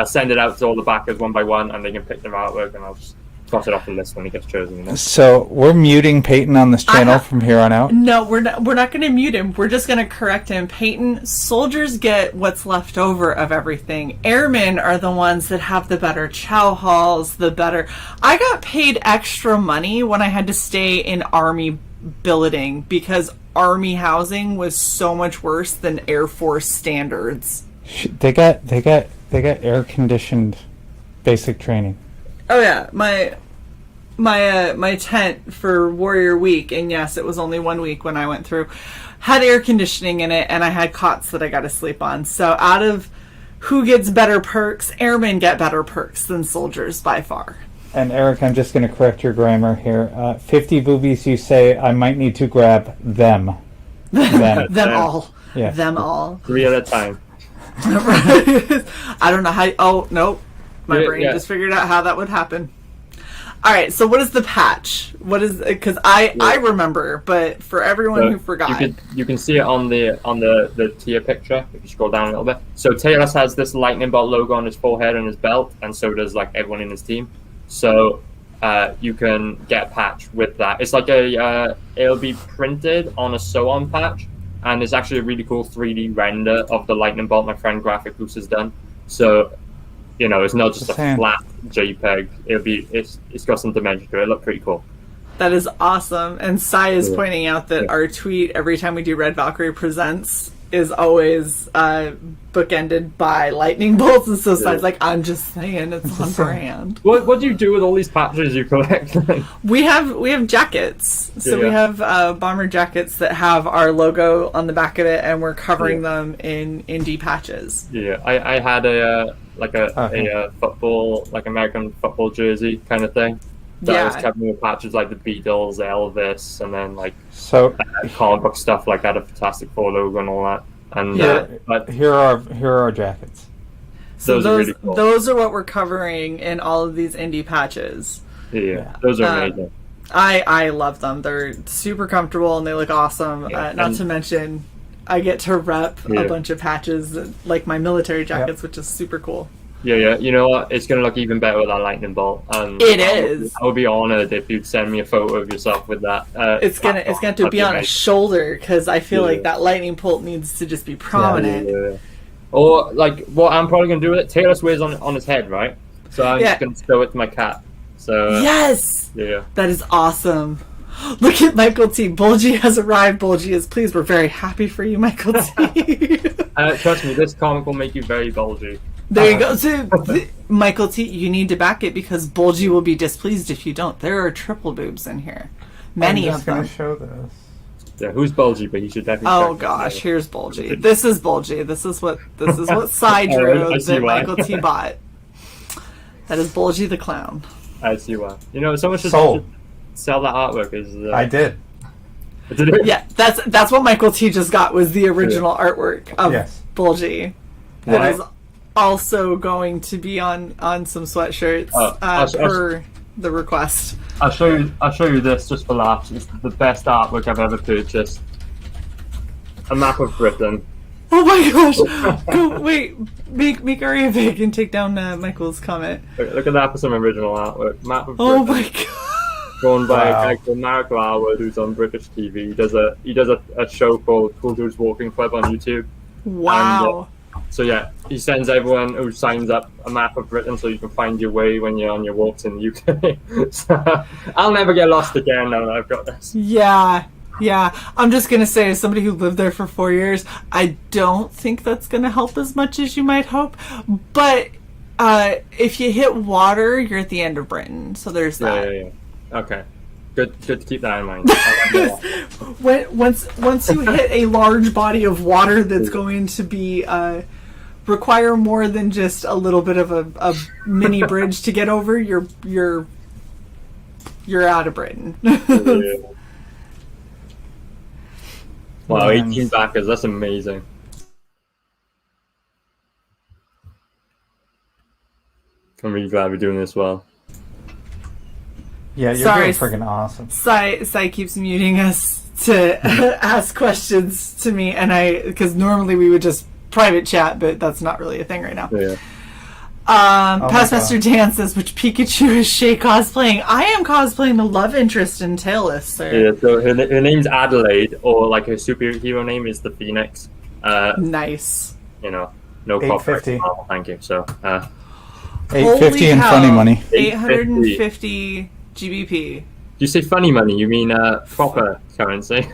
send it out to all the backers one by one, and they can pick their artwork, and I'll just cross it off the list when it gets chosen. So we're muting Peyton on this channel from here on out? No, we're not going to mute him. We're just going to correct him. Peyton, soldiers get what's left over of everything. Airmen are the ones that have the better chow halls, the better... I got paid extra money when I had to stay in Army billeting because Army housing was so much worse than Air Force standards. They got air conditioned basic training. Oh yeah, my tent for Warrior Week, and yes, it was only 1 week when I went through, had air conditioning in it, and I had cots that I got to sleep on. So out of who gets better perks, airmen get better perks than soldiers by far. And Eric, I'm just going to correct your grammar here. 50 boobies, you say, I might need to grab them. Them all. Yeah. Them all. 3 at a time. I don't know how. Oh, nope. My brain yeah. just figured out how that would happen. All right, so what is the patch? What is, because I remember, but for everyone who forgot, you can see it on the tier picture if you scroll down a little bit. So Talos has this lightning bolt logo on his forehead and his belt, and so does like everyone in his team. So you can get a patch with that. It's like it'll be printed on a sew-on patch, and it's actually a really cool 3D render of the lightning bolt my friend Graphic Goose has done. So it's not just a flat JPEG. It's got some dimension to it. It looked pretty cool. that is awesome. And CY is pointing out that our tweet every time we do Red Valkyrie Presents is always bookended by lightning bolts, and so CY's like, I'm just saying, it's on brand. What do you do with all these patches you collect? We have jackets. So we have bomber jackets that have our logo on the back of it, and we're covering them in indie patches. Yeah, I had a football, like American football jersey kind of thing. That I was covering with patches like the Beatles, Elvis, and then like comic book stuff like that, a Fantastic Four logo and all that. And but here are our jackets. So those are really cool. Those are what we're covering in all of these indie patches. Yeah, those are amazing. I love them. They're super comfortable and they look awesome. Not to mention, I get to rep a bunch of patches, like my military jackets, which is super cool. Yeah. You know what? It's gonna look even better with that lightning bolt. It is. I would be honored if you'd send me a photo of yourself with that. It's gonna have to be on a shoulder, because I feel like that lightning bolt needs to just be prominent. Yeah. Or like what I'm probably gonna do with it. Taylor wears on his head, right? So I'm just gonna stow it to my cat. So yes. Yeah. That is awesome. Look at Michael T. Bulgy has arrived. Bulgy is pleased. We're very happy for you, Michael T. Trust me, this comic will make you very bulgy. There you go. So, Michael T., you need to back it, because Bulgy will be displeased if you don't. There are triple boobs in here. Many of them. I'm just going to show this. Yeah, who's bulgy? But you should definitely. Oh gosh, here's Bulgy. This is Bulgy. This is what CY drew that Michael T. bought. That is Bulgy the clown. I see why. Someone should sell that artwork. I did. Yeah, that's what Michael T. just got, was the original artwork of Bulgy. That is also going to be on some sweatshirts per the request. I'll show you this just for laughs. It's the best artwork I've ever purchased. A map of Britain. Oh my gosh! Go, wait, make Aria big and take down Michael's comment. Look at that for some original artwork. Map of Britain. Oh my god! Drawn by a guy called Mark Lauer, who's on British TV. He does a show called Cool Dudes Walking Club on YouTube. Wow. And, he sends everyone who signs up a map of Britain so you can find your way when you're on your walks in the UK. So, I'll never get lost again now that I've got this. Yeah. I'm just going to say, as somebody who lived there for 4 years, I don't think that's going to help as much as you might hope. But if you hit water, you're at the end of Britain. So there's that. Yeah. Okay. Good to keep that in mind. Once you hit a large body of water that's going to be require more than just a little bit of a mini bridge to get over, you're out of Britain. Wow, 18 backers, that's amazing. I'm really glad we're doing this well. Yeah, you're doing freaking awesome. CY keeps muting us to ask questions to me, and because normally we would just private chat, but that's not really a thing right now. Yeah. Pastmaster Dan says, which Pikachu is Shae cosplaying? I am cosplaying the love interest in Tailless, sir. Yeah, so her name's Adelaide, or like her superhero name is the Phoenix. Nice. No copyright. Thank you. So, $850 in funny money. 850 GBP. you say funny money? You mean proper currency?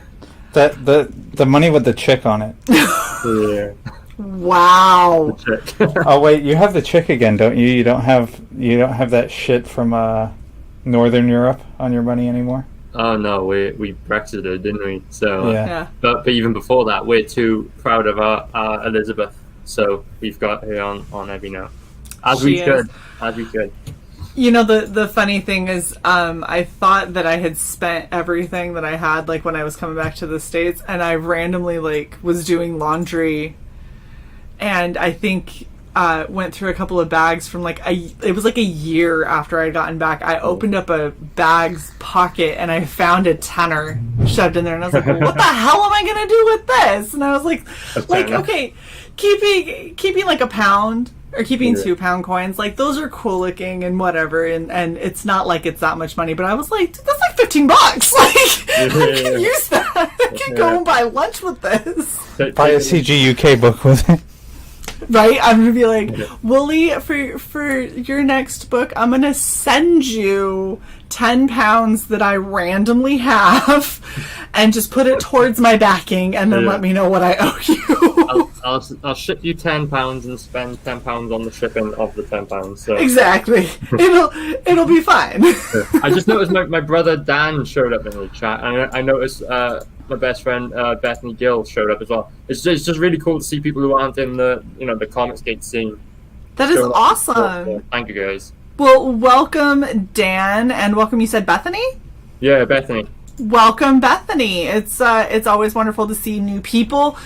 The money with the chick on it. Yeah. Wow. The chick. Oh wait, you have the chick again, don't you? You don't have that shit from Northern Europe on your money anymore. Oh no, we Brexited, didn't we? So Yeah. but even before that, we're too proud of our Elizabeth. So we've got her on every note, as we should. You know, the funny thing is, I thought that I had spent everything that I had, like, when I was coming back to the States, and I randomly, like, was doing laundry, and I think went through a couple of bags from, like, it was like a year after I'd gotten back. I opened up a bag's pocket, and I found a tenner shoved in there, and I was like, well, what the hell am I going to do with this? And I was like, okay, keeping like a pound, or keeping 2 pound coins, like, those are cool looking and whatever, and it's not like it's that much money, but I was like, dude, that's like $15. Like, I can use that. I can go and buy lunch with this. Buy a CG UK book with it. Right? I'm gonna be like, Wooly, for your next book, I'm gonna send you 10 pounds that I randomly have, and just put it towards my backing, and then let me know what I owe you. I'll ship you £10 and spend £10 on the shipping of the £10. So Exactly. It'll be fine. I just noticed my brother Dan showed up in the chat, and I noticed my best friend Bethany Gill showed up as well. It's just really cool to see people who aren't in the Comicsgate scene. That is showing up. awesome. So, thank you guys. Well, welcome Dan, and welcome. You said Bethany? Yeah, Bethany. Welcome, Bethany. It's always wonderful to see new people.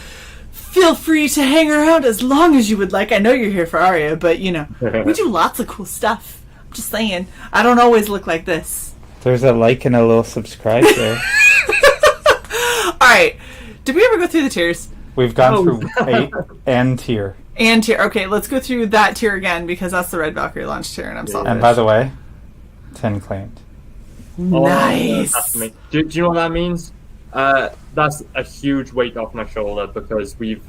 Feel free to hang around as long as you would like. I know you're here for Aria, but we do lots of cool stuff. I'm just saying, I don't always look like this. There's a like and a little subscribe there. Alright, did we ever go through the tiers? We've gone through 8 and tier. And tier. Okay, let's go through that tier again, because that's the Red Valkyrie launch tier, and I'm selfish. And by the way, 10 claimed. Nice. That's me. Do you know what that means? That's a huge weight off my shoulder, because we've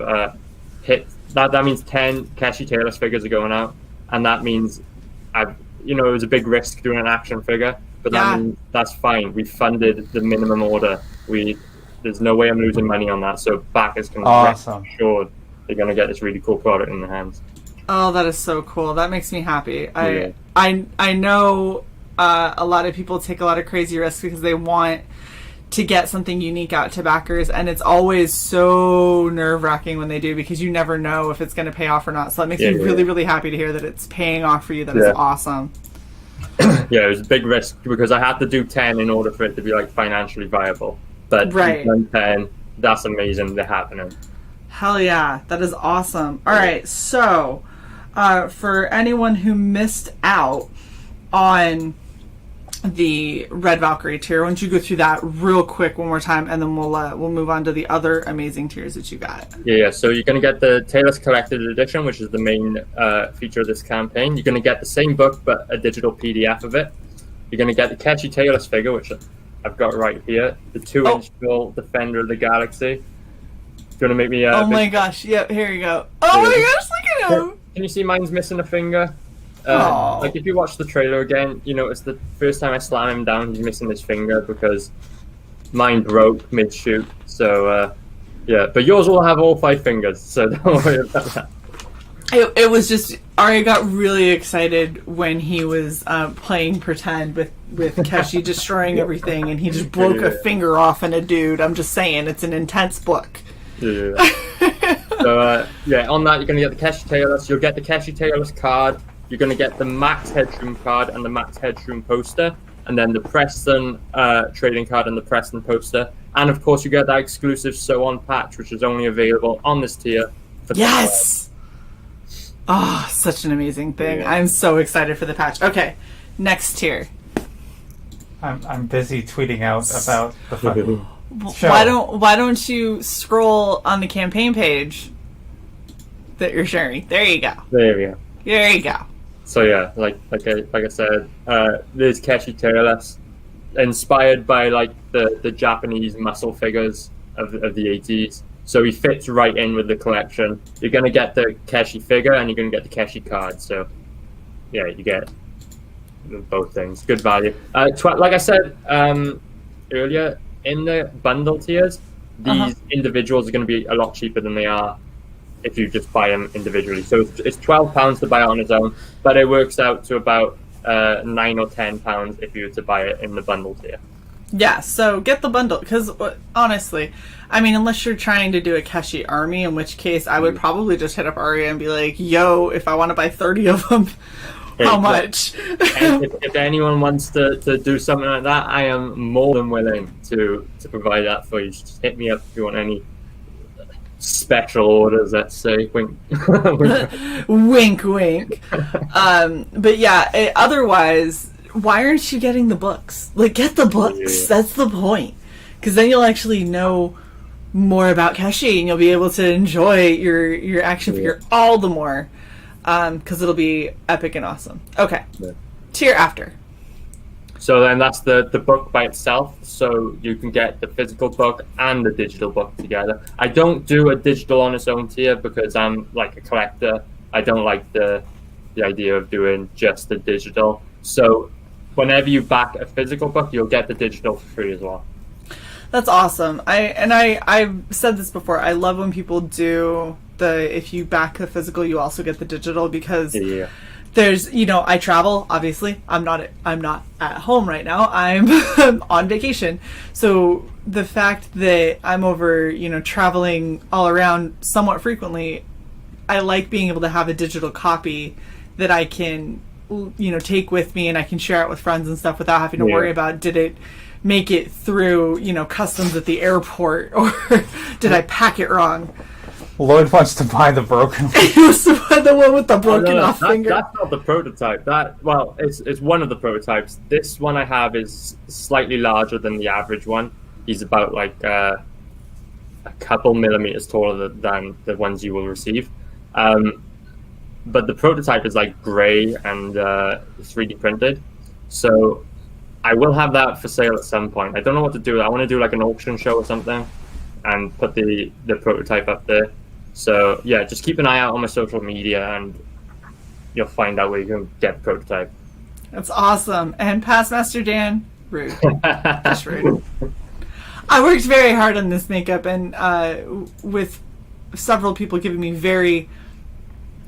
hit that. That means 10 Keshi Taylor figures are going out, and that means it was a big risk doing an action figure, but that means that's fine. We funded the minimum order. There's no way I'm losing money on that, so backers can rest assured they're going to get this really cool product in their hands. Oh, that is so cool. That makes me happy. I know a lot of people take a lot of crazy risks because they want to get something unique out to backers, and it's always so nerve-wracking when they do, because you never know if it's going to pay off or not. So that makes me really, really happy to hear that it's paying off for you. That is awesome. Yeah, it was a big risk because I had to do 10 in order for it to be financially viable. But right. 10, that's amazing. They're happening. Hell yeah, that is awesome. All right, so for anyone who missed out on the Red Valkyrie tier, why don't you go through that real quick one more time, and then we'll move on to the other amazing tiers that you got. Yeah. So you're going to get the Taylor's Collected Edition, which is the main feature of this campaign. You're going to get the same book, but a digital PDF of it. You're going to get the Keshi Taylor's figure, which I've got right here. The 2-inch full Defender of the Galaxy. It's going to make me... oh my gosh. Yep, here you go. Oh my gosh, look at him! Can you see mine's missing a finger? If you watch the trailer again, you notice the first time I slam him down, he's missing his finger because mine broke mid-shoot. So, but yours will have all 5 fingers, so don't worry about that. It was just, Aria got really excited when he was playing pretend with Keshi destroying everything, and he just broke a finger off in a dude. I'm just saying, it's an intense book. Yeah. So, on that, you're going to get the Keshi Taylor's. You'll get the Keshi Taylor's card. You're going to get the Max Headroom card and the Max Headroom poster, and then the Preston trading card and the Preston poster. And, of course, you get that exclusive sew-on patch, which is only available on this tier. Yes! Oh, such an amazing thing. Yeah. I'm so excited for the patch. Okay, next tier. I'm busy tweeting out about the fucking show. Why don't you scroll on the campaign page that you're sharing? There you go. There you go. There you go. So yeah, like I said, there's Keshi Taylor's, inspired by the Japanese muscle figures of the 80s. So he fits right in with the collection. You're going to get the Keshi figure, and you're going to get the Keshi card. So, yeah, you get both things. Good value. Like I said earlier, in the bundle tiers, these individuals are going to be a lot cheaper than they are if you just buy them individually. So it's £12 to buy it on its own, but it works out to about £9 or £10 if you were to buy it in the bundle tier. Yeah, so get the bundle, because honestly, I mean, unless you're trying to do a Keshi army, in which case I would probably just hit up Aria and be like, yo, if I want to buy 30 of them, how much? And if anyone wants to do something like that, I am more than willing to provide that for you. Just hit me up if you want any special orders, let's say. Wink. Wink, wink. But yeah, otherwise, why aren't you getting the books? Like, get the books. Yeah. That's the point. Because then you'll actually know more about Keshi, and you'll be able to enjoy your action figure all the more. Because it'll be epic and awesome. Okay. Yeah. Tier after. So then that's the book by itself. So you can get the physical book and the digital book together. I don't do a digital on its own tier because I'm like a collector. I don't like the idea of doing just the digital. So whenever you back a physical book, you'll get the digital for free as well. That's awesome. I've said this before. I love when people do if you back the physical, you also get the digital, because there's, I travel, obviously. I'm not at home right now. I'm on vacation. So the fact that I'm over, traveling all around somewhat frequently, I like being able to have a digital copy that I can, take with me, and I can share it with friends and stuff without having to worry about, did it make it through, customs at the airport, or did I pack it wrong? Lloyd wants to buy the broken one. He wants to buy the one with the broken off finger. That's not the prototype. It's one of the prototypes. This one I have is slightly larger than the average one. He's about like a couple millimeters taller than the ones you will receive. But the prototype is like grey and 3D printed. So I will have that for sale at some point. I don't know what to do. I want to do like an auction show or something and put the prototype up there. So yeah, just keep an eye out on my social media and you'll find out where you can get the prototype. That's awesome. And Past Master Dan, rude. Just rude. I worked very hard on this makeup, and with several people giving me very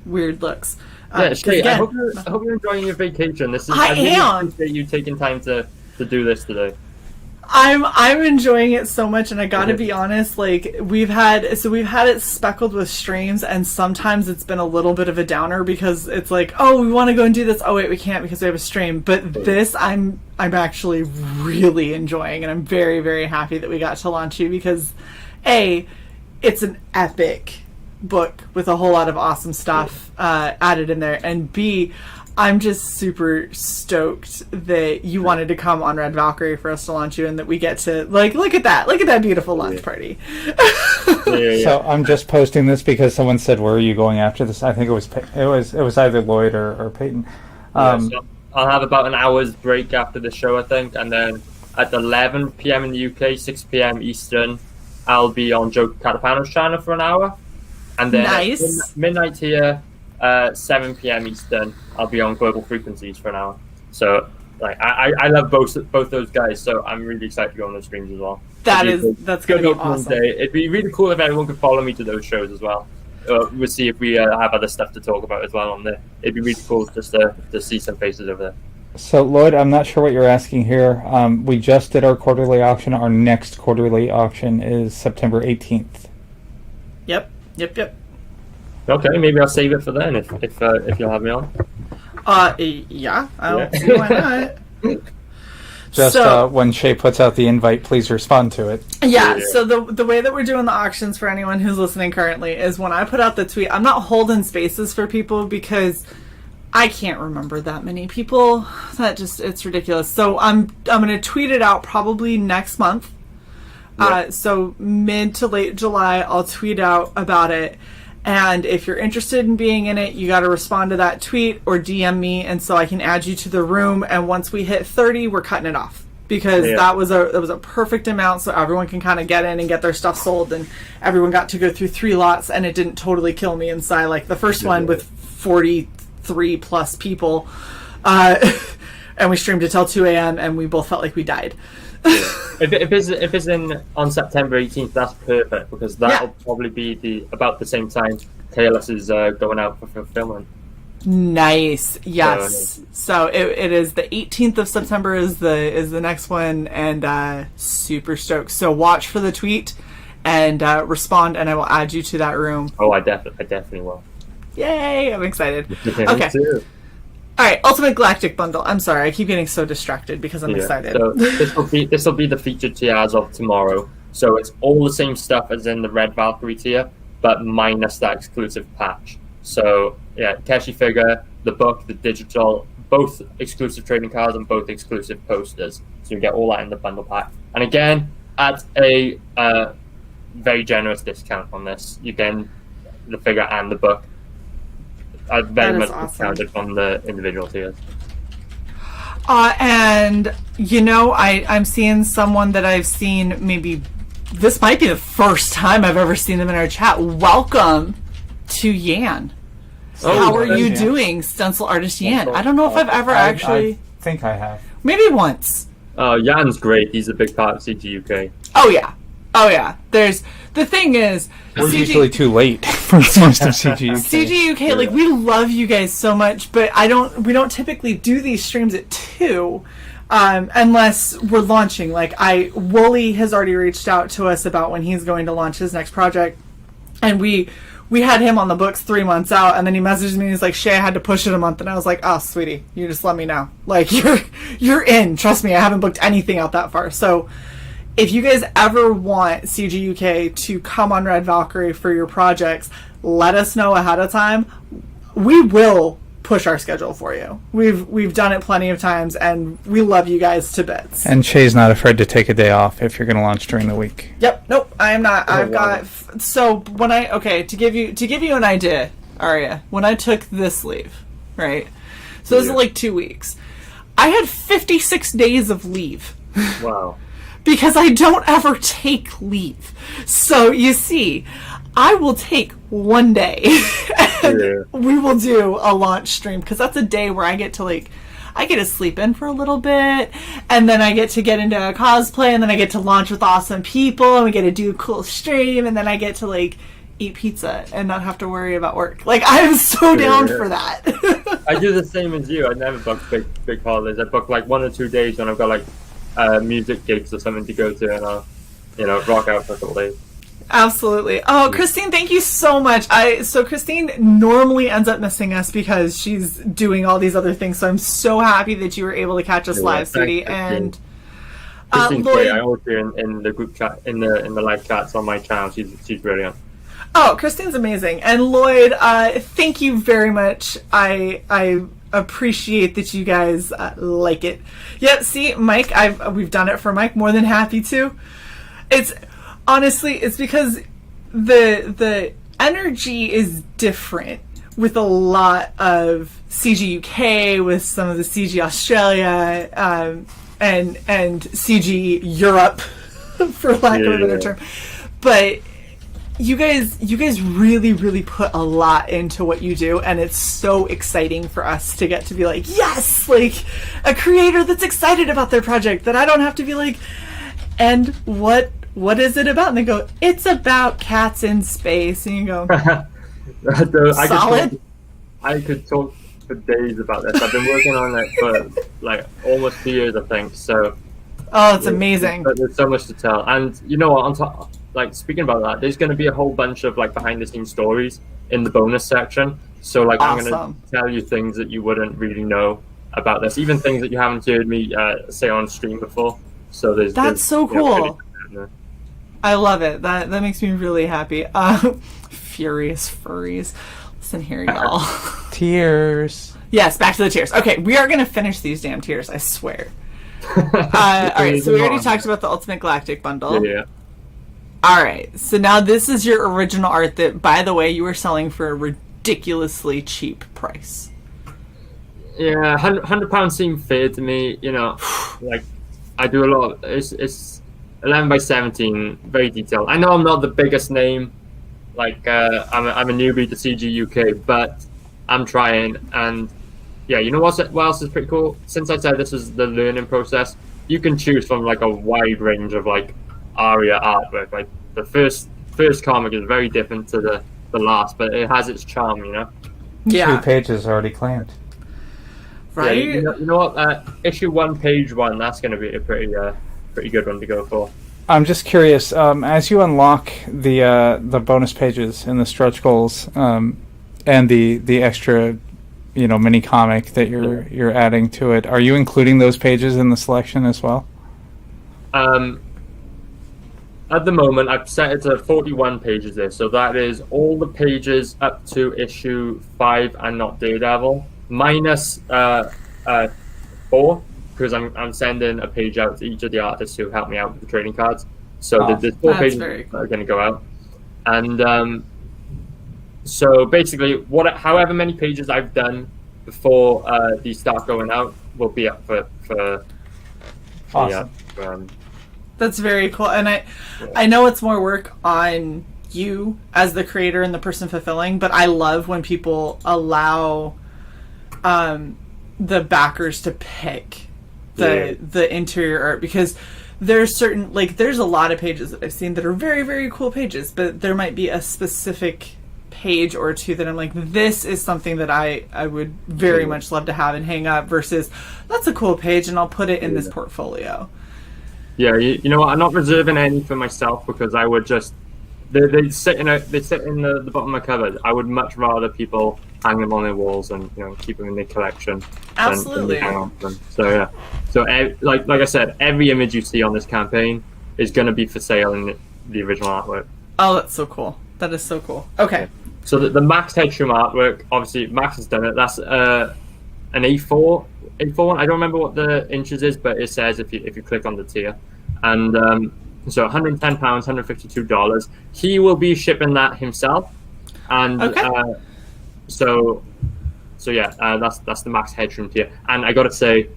weird looks. Shae, I hope you're enjoying your vacation. I really appreciate you taking time to do this today. I'm enjoying it so much, and I gotta be honest, like, we've had it speckled with streams, and sometimes it's been a little bit of a downer because it's like, oh, we want to go and do this, oh wait, we can't because we have a stream. But this I'm actually really enjoying, and I'm very, very happy that we got to launch you, because A, it's an epic book with a whole lot of awesome stuff added in there, and B, I'm just super stoked that you wanted to come on Red Valkyrie for us to launch you, and that we get to look at that beautiful launch party. So I'm just posting this because someone said, "Where are you going after this?" I think it was either Lloyd or Peyton. So I'll have about an hour's break after the show, I think, and then at 11 p.m. in the UK, 6 p.m. Eastern, I'll be on Joe Catapano's channel for an hour, and then at midnight here. 7 p.m. Eastern, I'll be on Global Frequencies for an hour. So, like, I love both those guys. So I'm really excited to go on those streams as well. That's going to be awesome. It'd be really cool if everyone could follow me to those shows as well. We'll see if we have other stuff to talk about as well on there. It'd be really cool just to see some faces over there. So Lloyd, I'm not sure what you're asking here. We just did our quarterly auction. Our next quarterly auction is September 18th. Yep. Okay, maybe I'll save it for then if you'll have me on. Yeah, I don't see why not. Just when Shae puts out the invite, please respond to it. Yeah, so the way that we're doing the auctions for anyone who's listening currently is when I put out the tweet, I'm not holding spaces for people because I can't remember that many people. It's ridiculous. So I'm going to tweet it out probably next month. Yeah. So mid to late July, I'll tweet out about it. And if you're interested in being in it, you got to respond to that tweet or DM me, and so I can add you to the room. And once we hit 30, we're cutting it off, because that was a perfect amount, so everyone can kind of get in and get their stuff sold. And everyone got to go through 3 lots, and it didn't totally kill me inside like the first one with 43 plus people. and we streamed it till 2 a.m. and we both felt like we died. If it's in on September 18th, that's perfect because that'll probably be about the same time Taylor is going out for fulfillment. Nice. Yes. So it is the 18th of September is the next one, and super stoked. So watch for the tweet and respond, and I will add you to that room. Oh, I definitely will. Yay! I'm excited. Okay. Me too. All right, Ultimate Galactic Bundle. I'm sorry, I keep getting so distracted because I'm excited. So this will be the featured tier as of tomorrow. So it's all the same stuff as in the Red Valkyrie tier, but minus that exclusive patch. So yeah, Keshi figure, the book, the digital, both exclusive trading cards and both exclusive posters. So you get all that in the bundle pack. And again, at a very generous discount on this, you get the figure and the book. Very much discounted from the individual tiers. And I'm seeing someone that I've seen. Maybe this might be the first time I've ever seen them in our chat. Welcome to Yan. How are you doing, stencil artist Yan? I don't know if I've ever actually. I think I have. Maybe once. Yan's great. He's a big part of CGUK. Oh yeah. The thing is, we're usually too late for most of CGUK. CGUK, like, we love you guys so much, but we don't typically do these streams at 2, unless we're launching. Like, Wooly has already reached out to us about when he's going to launch his next project, and we had him on the books 3 months out, and then he messaged me and he's like, Shae, I had to push it a month, and I was like, oh, sweetie, you just let me know. Like, you're in. Trust me, I haven't booked anything out that far. So if you guys ever want CGUK to come on Red Valkyrie for your projects, let us know ahead of time. We will push our schedule for you. We've done it plenty of times, and we love you guys to bits. And Shae's not afraid to take a day off if you're going to launch during the week. Yep. Nope. I am not. I've got. So when to give you an idea, Aria, when I took this leave, right? So this is like 2 weeks. I had 56 days of leave. Wow. Because I don't ever take leave. So you see, I will take one day and we will do a launch stream, because that's a day where I get to sleep in for a little bit, and then I get to get into a cosplay, and then I get to launch with awesome people, and we get to do a cool stream, and then I get to eat pizza and not have to worry about work. Like, I'm so down for that. I do the same as you. I never book big holidays. I book 1 or 2 days when I've got music gigs or something to go to, and I'll rock out for a couple days. Absolutely. Oh, Christine, thank you so much. So Christine normally ends up missing us because she's doing all these other things. So I'm so happy that you were able to catch us live, sweetie. And Christine's Lloyd, great. I always hear in the group chat, in the live chats on my channel. She's brilliant. Oh, Christine's amazing. And Lloyd, thank you very much. I appreciate that you guys like it. Yep. See, Mike, we've done it for Mike. More than happy to. It's because the energy is different with a lot of CG UK, with some of the CG Australia, and CG Europe, for lack of a better term. But you guys really, really put a lot into what you do, and it's so exciting for us to get to be like, yes, like a creator that's excited about their project, that I don't have to be like, and what is it about? And they go, it's about cats in space. And you go, solid. I could talk for days about this. I've been working on it for almost 2 years, I think. So, it's amazing. There's so much to tell. And you know what? On top, speaking about that, there's going to be a whole bunch of behind the scenes stories in the bonus section. So awesome. I'm going to tell you things that you wouldn't really know about this, even things that you haven't heard me say on stream before. So that's so cool. I love it. That makes me really happy. Furious furries. Listen here, y'all. Tears. Yes, back to the tears. Okay, we are going to finish these damn tears, I swear. All right, so we already talked about the Ultimate Galactic Bundle. Yeah. All right, so now this is your original art that, by the way, you were selling for a ridiculously cheap price. Yeah, £100 seemed fair to me. I do a lot. It's 11 by 17, very detailed. I know I'm not the biggest name, I'm a newbie to CG UK, but I'm trying, and you know what else is pretty cool? Since I said this is the learning process, you can choose from like a wide range of like Aria artwork. Like the first comic is very different to the last, but it has its charm, you know. Yeah. 2 pages already claimed. Right. Yeah, you know what? Issue 1, page 1. That's going to be a pretty good one to go for. I'm just curious. As you unlock the bonus pages and the stretch goals, and the extra, mini comic that you're adding to it, are you including those pages in the selection as well? At the moment, I've set it to 41 pages there, so that is all the pages up to issue 5 and not Daredevil, minus 4, because I'm sending a page out to each of the artists who help me out with the trading cards. So there's 4 pages that are going to go out, and so basically, however many pages I've done before these start going out will be up for Awesome. That's very cool. And I know it's more work on you as the creator and the person fulfilling, but I love when people allow the backers to pick the interior art, because there's there's a lot of pages that I've seen that are very, very cool pages, but there might be a specific page or two that I'm like, this is something that I would very much love to have and hang up, versus that's a cool page and I'll put it in this portfolio. Yeah, you know what? I'm not reserving any for myself, because I would just they sit in the bottom of my cupboard. I would much rather people hang them on their walls and keep them in their collection. Absolutely. Than hang on to them. So yeah, so like I said, every image you see on this campaign is going to be for sale in the original artwork. Oh, that's so cool. That is so cool. Okay. So the Max Headroom artwork, obviously Max has done it. That's an A4 one. I don't remember what the inches is, but it says if you click on the tier, and so £110, $152. He will be shipping that himself, and so yeah, that's the Max Headroom tier, and I got to say,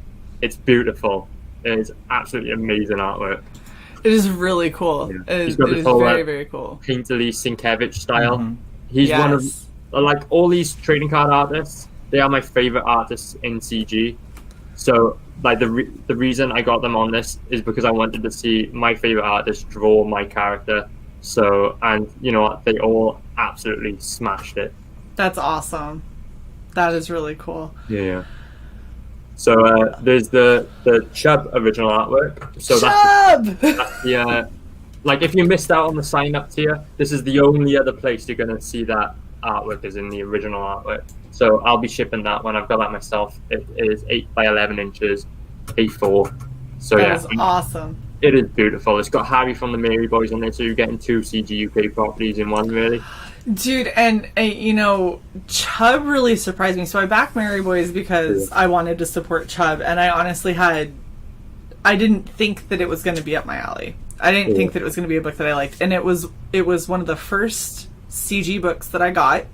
it's beautiful. It is absolutely amazing artwork. It is really cool. Yeah. It is whole, very, very cool. Painterly Sienkiewicz style. Mm-hmm. He's one of, like, all these trading card artists, they are my favorite artists in CG. So, like, the reason I got them on this is because I wanted to see my favorite artist draw my character. So, and you know what, they all absolutely smashed it. That's awesome. That is really cool. Yeah. So there's the Chubb original artwork. So Chubb! That's the like, if you missed out on the sign up tier, this is the only other place you're gonna see that artwork is in the original artwork. So I'll be shipping that one. I've got that myself. It is 8 by 11 inches, A4. So that is awesome. It is beautiful. It's got Harry from the Mary Boys on there, so you're getting 2 CG UK properties in one, really. Dude, and Chubb really surprised me. So I backed Mary Boys because I wanted to support Chubb, and I honestly I didn't think that it was going to be up my alley. I didn't think that it was going to be a book that I liked, and it was one of the first CG books that I got.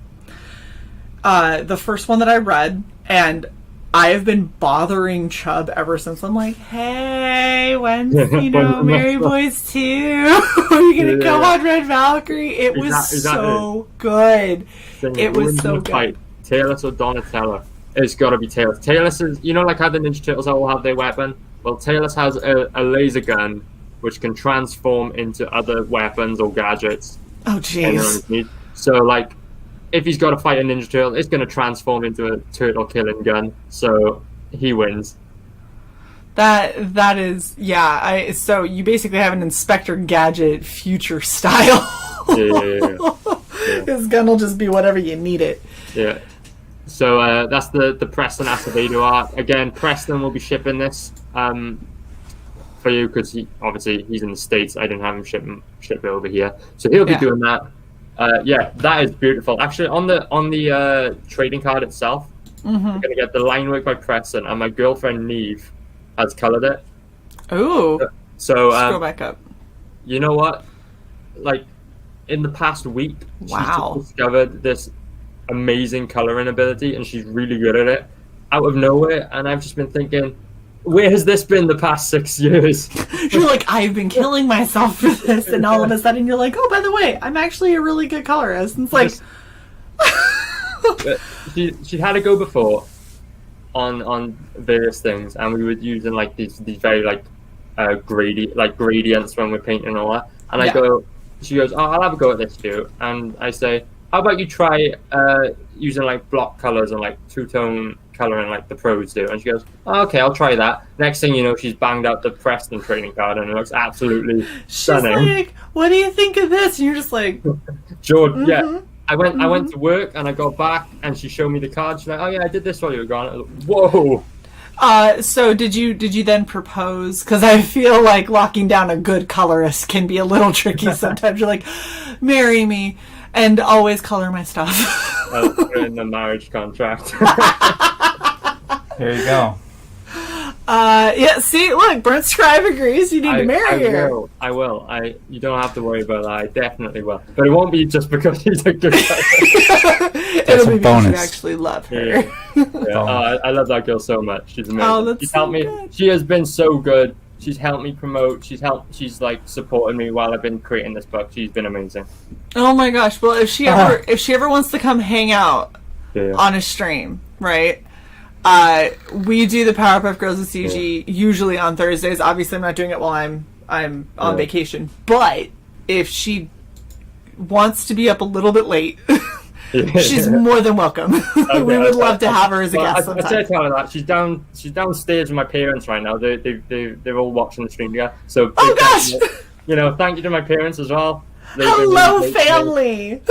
The first one that I read, and I have been bothering Chubb ever since. I'm like, hey, when's Mary Boys 2? Are you gonna come on Red Valkyrie? It was so good. It was so good. Talos or Donatello? It's got to be Talos. Talos is, like how the Ninja Turtles all have their weapon. Well, Talos has a laser gun which can transform into other weapons or gadgets. Oh, jeez. So, like, if he's got to fight a Ninja Turtle, it's going to transform into a turtle killing gun. So he wins. That is, yeah. So you basically have an Inspector Gadget future style. Yeah. His gun will just be whatever you need it. Yeah. So that's the Preston Acevedo art. Again, Preston will be shipping this for you, because he's in the States. I didn't have him ship it over here, so he'll be doing that. That is beautiful. Actually, on the trading card itself, you're gonna get the line work by Preston, and my girlfriend Neve has colored it. Ooh. So scroll back up. You know what? Like, in the past week, she's just discovered this amazing coloring ability, and she's really good at it out of nowhere. And I've just been thinking, where has this been the past 6 years? You're like, I've been killing myself for this, and all of a sudden you're like, oh, by the way, I'm actually a really good colorist. And it's like, she'd had a go before, on various things, and we were using like these very like gradients when we're painting and all that. And she goes, oh, I'll have a go at this too. And I say, how about you try using like block colors and like two-tone coloring like the pros do? And she goes, oh, okay, I'll try that. Next thing you know, she's banged out the Preston trading card, and it looks absolutely stunning. She's like, what do you think of this? And you're just like, George, yeah. I went to work and I got back and she showed me the card. She's like, oh yeah, I did this while you were gone. I was like, whoa. So did you then propose? Because I feel like locking down a good colorist can be a little tricky sometimes. You're like, marry me and always color my stuff. In the marriage contract. Here you go. Yeah, see, look, Brent Scribe agrees you need to marry her. I will. You don't have to worry about that. I definitely will. But it won't be just because she's a good guy. It'll be because you actually love her. Yeah. I love that girl so much. She's amazing. Oh, that's she's helped me. good. She has been so good. She's helped me promote. She's like supported me while I've been creating this book. She's been amazing. Oh my gosh! Well, if she ever wants to come hang out on a stream, right? We do the Powerpuff Girls and CG usually on Thursdays. Obviously, I'm not doing it while I'm on vacation. But if she wants to be up a little bit late, she's more than welcome. Okay, we would love to have her as a guest sometime. I said to her that she's downstairs with my parents right now. They're all watching the stream together. So gosh, thank you to my parents as well. Hello, family.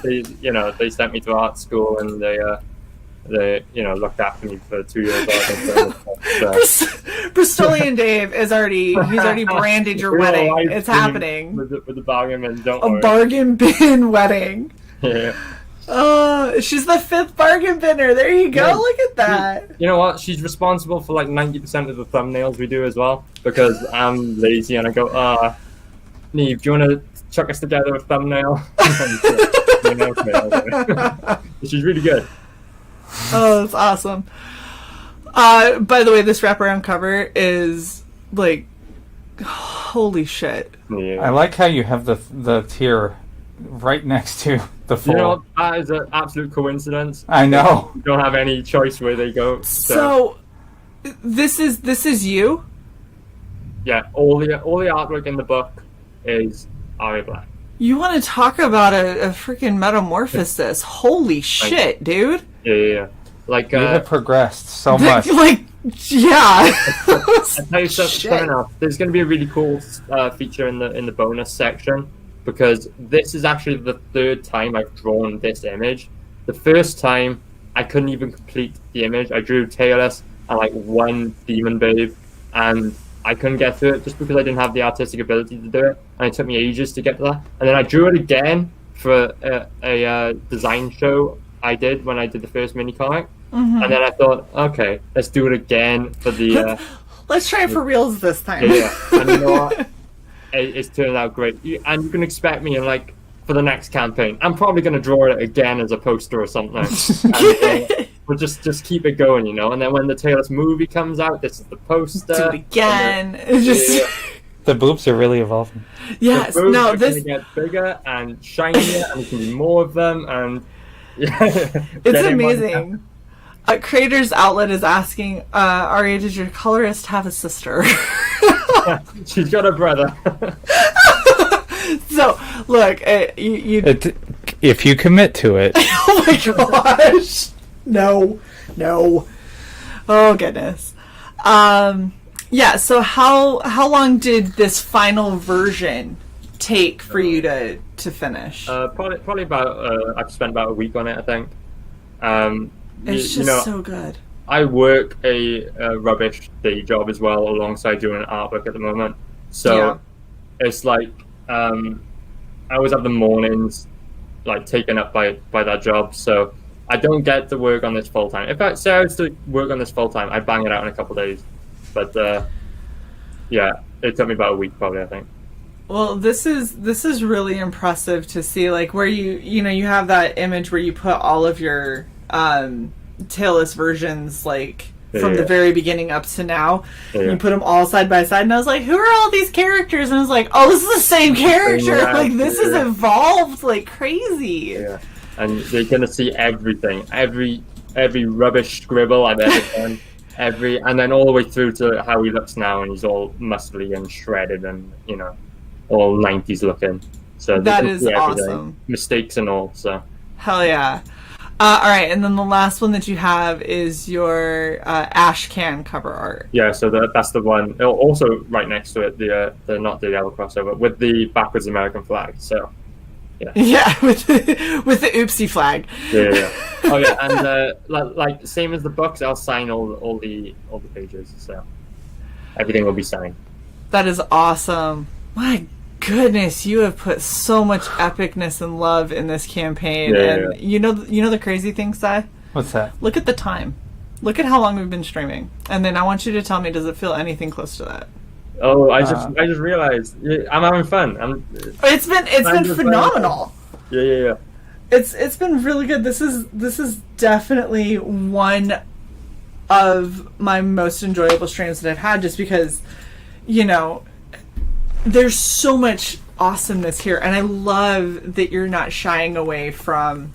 They sent me to art school and they looked after me for 2 years. Bristolian Dave he's already branded your wedding. It's happening. With the bargain bin, don't worry. A bargain bin wedding. Yeah. She's the 5th bargain binner. There you go. Yeah. Look at that. You know what? She's responsible for like 90% of the thumbnails we do as well, because I'm lazy and I go, Neve, do you want to chuck us together a thumbnail? She's really good. Oh, that's awesome. By the way, this wraparound cover is like, holy shit. Yeah. I like how you have the tier right next to the full. You know, that is an absolute coincidence. I know. You don't have any choice where they go. So this is you? Yeah, all the artwork in the book is Aria Black. You want to talk about a freaking metamorphosis? Holy shit, dude! Yeah. Like you have progressed so much. Like, yeah. I'll tell you something else. There's going to be a really cool feature in the bonus section, because this is actually the 3rd time I've drawn this image. The first time I couldn't even complete the image. I drew tailless and like one demon babe, and I couldn't get through it just because I didn't have the artistic ability to do it, and it took me ages to get to that. And then I drew it again for a design show I did when I did the first mini comic, and then I thought, okay, let's do it again for the. Let's try it for reals this time. Yeah, and you know what? It's turned out great, and you can expect me in like for the next campaign. I'm probably going to draw it again as a poster or something. And, we'll just keep it going, And then when the Taylor's movie comes out, this is the poster. Do it again. The boobs are really evolving. Yes, the boobs are going to get bigger and shinier, and there can be more of them, and it's amazing. Creators Outlet is asking, Aria, does your colorist have a sister? She's got a brother. So, look, if you commit to it. Oh my gosh. No. Oh, goodness. Yeah, so how long did this final version take for you to finish? Probably about, I've spent about a week on it, I think. It's just so good. I work a rubbish day job as well alongside doing artwork at the moment. So it's like I always have the mornings like taken up by that job. So I don't get to work on this full time. If I was to work on this full time, I'd bang it out in a couple of days. But it took me about a week probably, I think. Well, this is really impressive to see, like where you have that image where you put all of your tailless versions like from the very beginning up to now. You put them all side by side, and I was like, who are all these characters? And I was like, oh, this is the same character. Like this is evolved like crazy. Yeah, and they're gonna see everything, every every rubbish scribble I've ever done, and then all the way through to how he looks now, and he's all muscly and shredded, and all 90s looking. So that is awesome. Mistakes and all. So hell yeah. All right, and then the last one that you have is your ash can cover art. Yeah, so that's the one. Also, right next to it, the not the yellow crossover with the backwards American flag. So yeah, with the oopsie flag. Yeah. Oh yeah, and like same as the books, I'll sign all the pages. So everything will be signed. That is awesome. My goodness, you have put so much epicness and love in this campaign. And you know the crazy thing, CY? What's that? Look at the time. Look at how long we've been streaming. And then I want you to tell me, does it feel anything close to that? Oh, I just realized I'm having fun. It's been phenomenal. Yeah. It's been really good. This is definitely one of my most enjoyable streams that I've had, just because there's so much awesomeness here, and I love that you're not shying away from,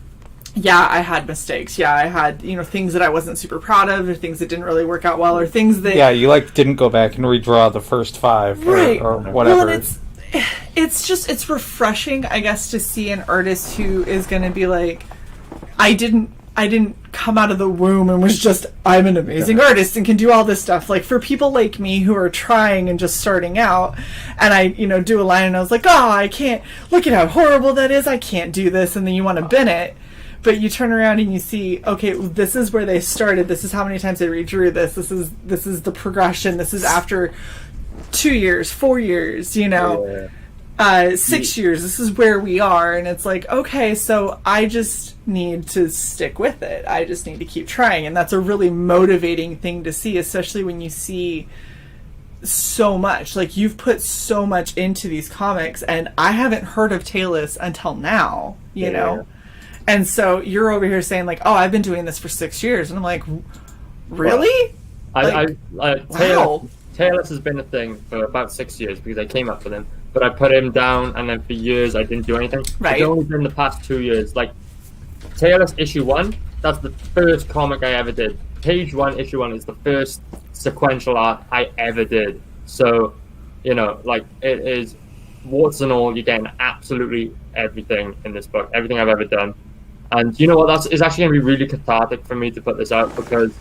I had mistakes. I had, things that I wasn't super proud of, or things that didn't really work out well, or things that... Yeah, you didn't go back and redraw the first 5 right. or whatever. Well, it's refreshing, I guess, to see an artist who is going to be like, I didn't come out of the womb and was just, I'm an amazing artist and can do all this stuff. Like, for people like me who are trying and just starting out, and I, do a line and I was like, I can't, look at how horrible that is, I can't do this, and then you want to bin it. But you turn around and you see, okay, this is where they started, this is how many times they redrew this is the progression, this is after 2 years, 4 years, 6 years, this is where we are, and it's like, okay, so I just need to stick with it. I just need to keep trying, and that's a really motivating thing to see, especially when you see so much. Like, you've put so much into these comics, and I haven't heard of Talus until now, you know? And so you're over here saying, like, I've been doing this for 6 years, and I'm like, really? Wow. Talus has been a thing for about 6 years because I came up with him, but I put him down, and then for years I didn't do anything. Right. It's only been the past 2 years. Like, Talus issue 1, that's the first comic I ever did. Page 1, issue 1 is the first sequential art I ever did. So, it is warts and all. You're getting absolutely everything in this book, everything I've ever done. And you know what? It's actually going to be really cathartic for me to put this out, because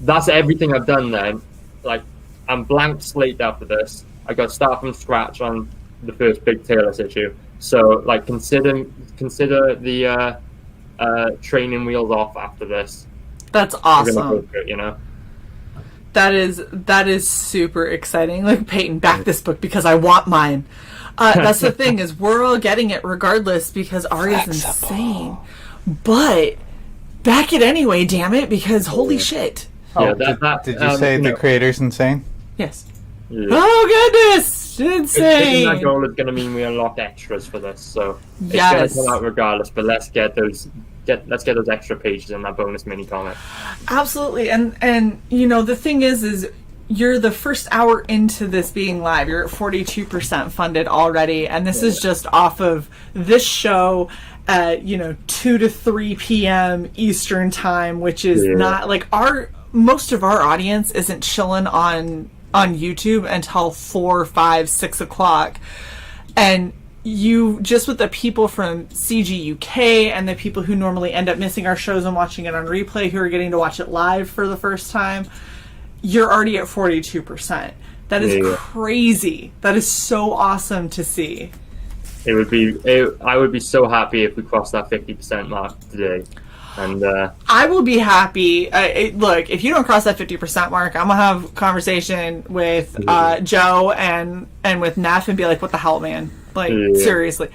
that's everything I've done then. Like, I'm blank slate after this. I got to start from scratch on the first big Talus issue. So, like, consider the training wheels off after this. That's awesome. That is super exciting. Like, Peyton, back this book because I want mine. That's the thing, is we're all getting it regardless because Aria's insane. But back it anyway, damn it, because holy shit. Did you say the creator's insane? Yes. Yeah. Oh goodness, insane. That goal is going to mean we unlock extras for this, so yes. It's going to come out regardless. But let's get those extra pages in that bonus mini comic. Absolutely, and the thing is you're the first hour into this being live. You're at 42% funded already, and this is just off of this show at 2 to 3 p.m. Eastern time, which is not like most of our audience isn't chilling on YouTube until 4, 5, 6 o'clock, and you just with the people from CG UK and the people who normally end up missing our shows and watching it on replay who are getting to watch it live for the first time, you're already at 42%. That is crazy. That is so awesome to see. I would be so happy if we crossed that 50% mark today. And I will be happy. Look, if you don't cross that 50% mark, I'm gonna have a conversation with Joe and with Neff and be like, "What the hell, man? Like, seriously,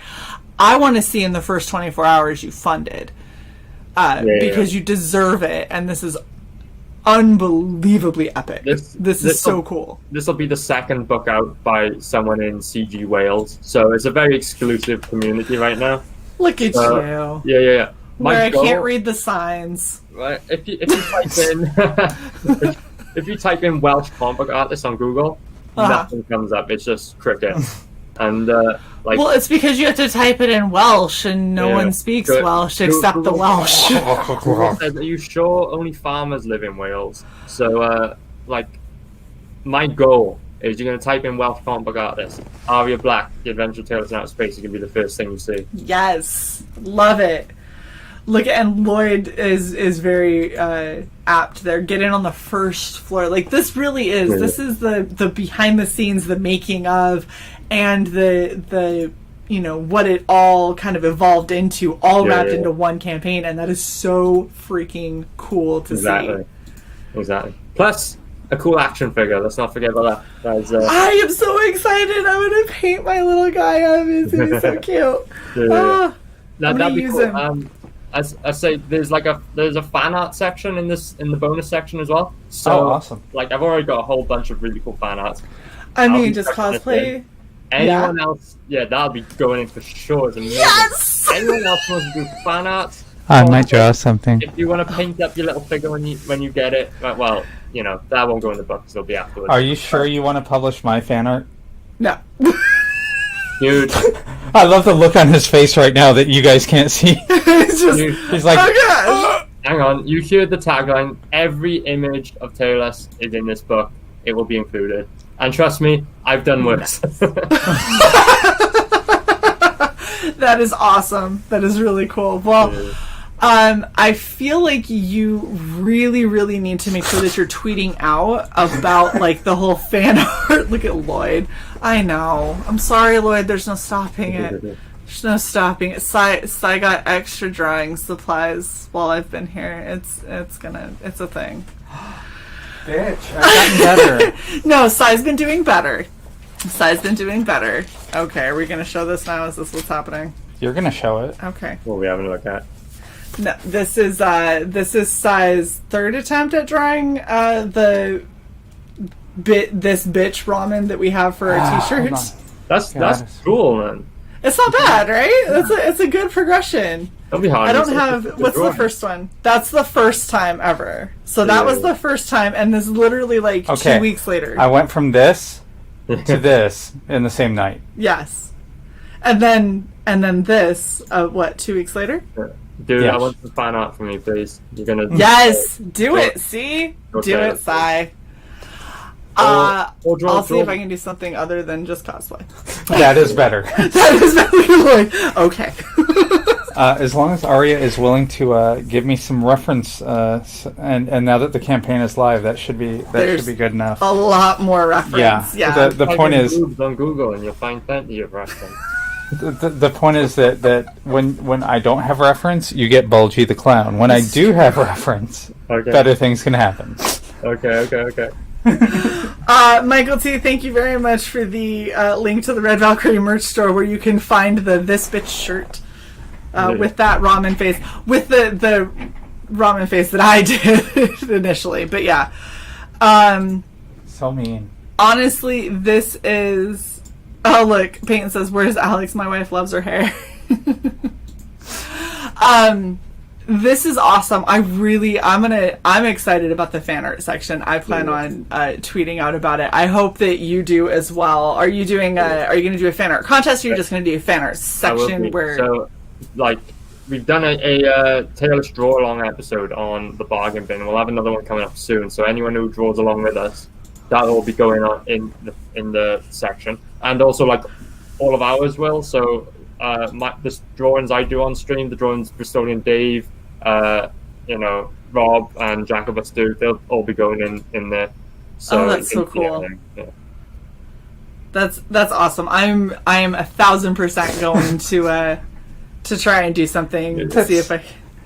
I want to see in the first 24 hours you funded because you deserve it, and this is unbelievably epic. This is so cool. This will be the second book out by someone in CG Wales, so it's a very exclusive community right now. Look at you. Yeah. Where I can't read the signs. Right. If you type in if you type in Welsh comic book artist on Google, nothing comes up. It's just cricket. And like, well, it's because you have to type it in Welsh, and no Yeah. one speaks Good. Welsh except the Welsh. are you sure only farmers live in Wales? So like, my goal is you're going to type in Welsh comic book artist Aria Black, The Adventure Tales in Outer Space is going to be the first thing you see. Yes, love it. Look, and Lloyd is very apt there. Get in on the first floor. Like, this really is. Yeah. This is the behind the scenes, the making of, and the you know what it all kind of evolved into, all wrapped into one campaign, and that is so freaking cool to see. Exactly. Plus, a cool action figure. Let's not forget about that. I am so excited. I'm gonna paint my little guy up. He's gonna be so cute. I'm that'd gonna be use cool. him. As I say, there's a fan art section in the bonus section as well. So, awesome! Like, I've already got a whole bunch of really cool fan art. I I'll mean, be just checking this cosplay. in. Anyone else? Yeah, that'll be going in for sure. It's amazing. Yes! Anyone else wants to do fan art? I might draw something. If you want to paint up your little figure when you get it, well, you know, that won't go in the book, so it'll be afterwards. Are you sure you want to publish my fan art? No. Dude, I love the look on his face right now that you guys can't see. It's just, dude, He's like, oh gosh. hang on. You heard the tagline. Every image of Taylor's is in this book. It will be included. And trust me, I've done worse. That is awesome. That is really cool. Well, I feel like you really, really need to make sure that you're tweeting out about like the whole fan art. Look at Lloyd. I know. I'm sorry, Lloyd. There's no stopping it. There's no stopping it. Cy got extra drawing supplies while I've been here. It's a thing. bitch, I've gotten better. No, Cy's been doing better. Okay, are we gonna show this now? Is this what's happening? You're gonna show it. Okay. What are we having a look at? No, this is Cy's third attempt at drawing this bitch ramen that we have for our t-shirts. That's cool, man. It's not bad, right? It's a good progression. That'll be hard. I don't have. What's the first one? That's the first time ever. So that was the first time, and this is literally like 2 weeks later. I went from this to this in the same night. Yes, and then this. 2 weeks later? Dude, Yes. I want some fan art from you, please. You're gonna. Yes, do it. See, do it, Cy. I'll see if I can do something other than just cosplay. That is better. That is very like, okay. As long as Aria is willing to give me some reference, and now that the campaign is live, that should be good enough. A lot more reference. Yeah. The point is on Google, and you'll find plenty of reference. the point is that when I don't have reference, you get Bulgy the Clown. When I do have reference, better things can happen. Okay. Michael T, thank you very much for the link to the Red Valkyrie merch store where you can find the This Bitch shirt with that ramen face, with the ramen face that I did initially. But yeah. So mean. Honestly, this is... Oh, look, Peyton says, where's Alex? My wife loves her hair. This is awesome. I'm excited about the fan art section. I plan on tweeting out about it. I hope that you do as well. Are you going to do a fan art contest, or are you just going to do a fan art section where... So, like, we've done a Taylor's Draw Along episode on the bargain bin. We'll have another one coming up soon. So anyone who draws along with us, that'll all be going on in the section. And also, like, all of ours will. So the drawings I do on stream, the drawings Bristolian Dave, Rob and Jacobus do, they'll all be going in there. So that's so cool. Yeah. That's awesome. I am 1,000% going to try and do something to see if I.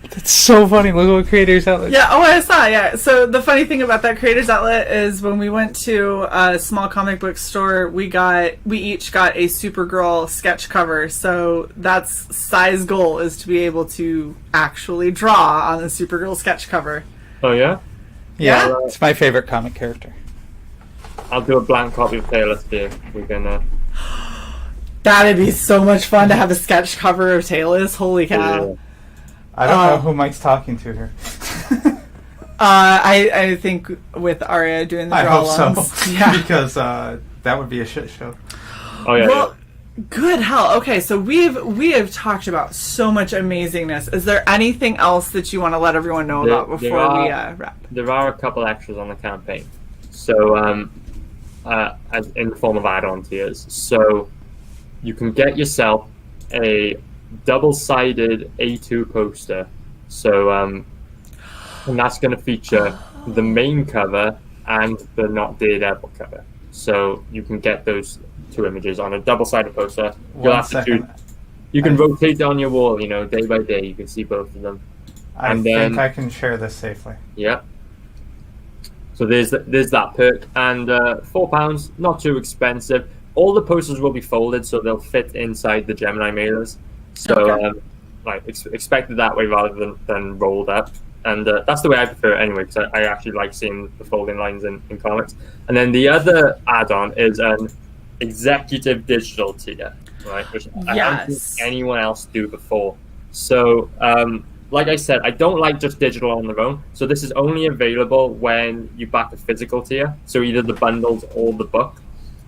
That's so funny. Look at what Creators Outlet. Yeah, I saw, yeah. So the funny thing about that Creators Outlet is when we went to a small comic book store, we each got a Supergirl sketch cover. So that's Cy's goal, is to be able to actually draw on the Supergirl sketch cover. Oh, yeah? Yeah? It's my favorite comic character. I'll do a blank copy of Taylor's too. We can... That'd be so much fun to have a sketch cover of Taylor's. Holy cow. Yeah. I don't know who Mike's talking to here. I think with Aria doing the I draw hope alongs. so. Yeah. Because that would be a shit show. Oh, yeah. Well, Good hell. Okay, so we have talked about so much amazingness. Is there anything else that you want to let everyone know about before we wrap? There are a couple extras on the campaign, so as in the form of add-on tiers. So you can get yourself a double-sided A2 poster. So and that's going to feature the main cover and the Not Daredevil cover. So you can get those 2 images on a double-sided poster. You'll have to choose. You can rotate it on your wall, day by day. You can see both of them. I think I can share this safely. Yeah. So there's that perk, and £4, not too expensive. All the posters will be folded, so they'll fit inside the Gemini mailers. So expect it that way rather than rolled up. And that's the way I prefer it anyway, because I actually like seeing the folding lines in comics. And then the other add-on is an executive digital tier, right? Which I haven't seen anyone else do before. So, like I said, I don't like just digital on their own. So this is only available when you back a physical tier. So either the bundles or the book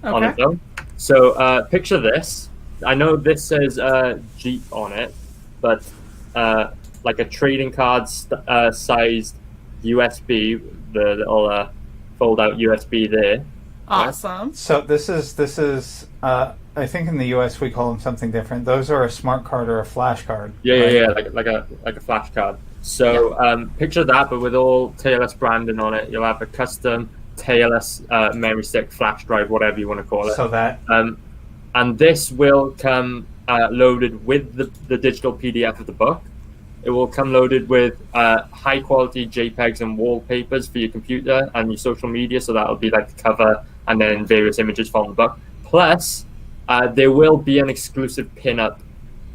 on its own. So picture this. I know this says Jeep on it, but like a trading card sized USB, the little fold out USB there. Awesome. Right? So this is I think in the US we call them something different. Those are a smart card or a flash card. Yeah, like a flash card. So picture that, but with all TLS branding on it. You'll have a custom TLS memory stick, flash drive, whatever you want to call it. So that and this will come loaded with the digital PDF of the book. It will come loaded with high quality JPEGs and wallpapers for your computer and your social media. So that'll be like the cover and then various images from the book. Plus, there will be an exclusive pin-up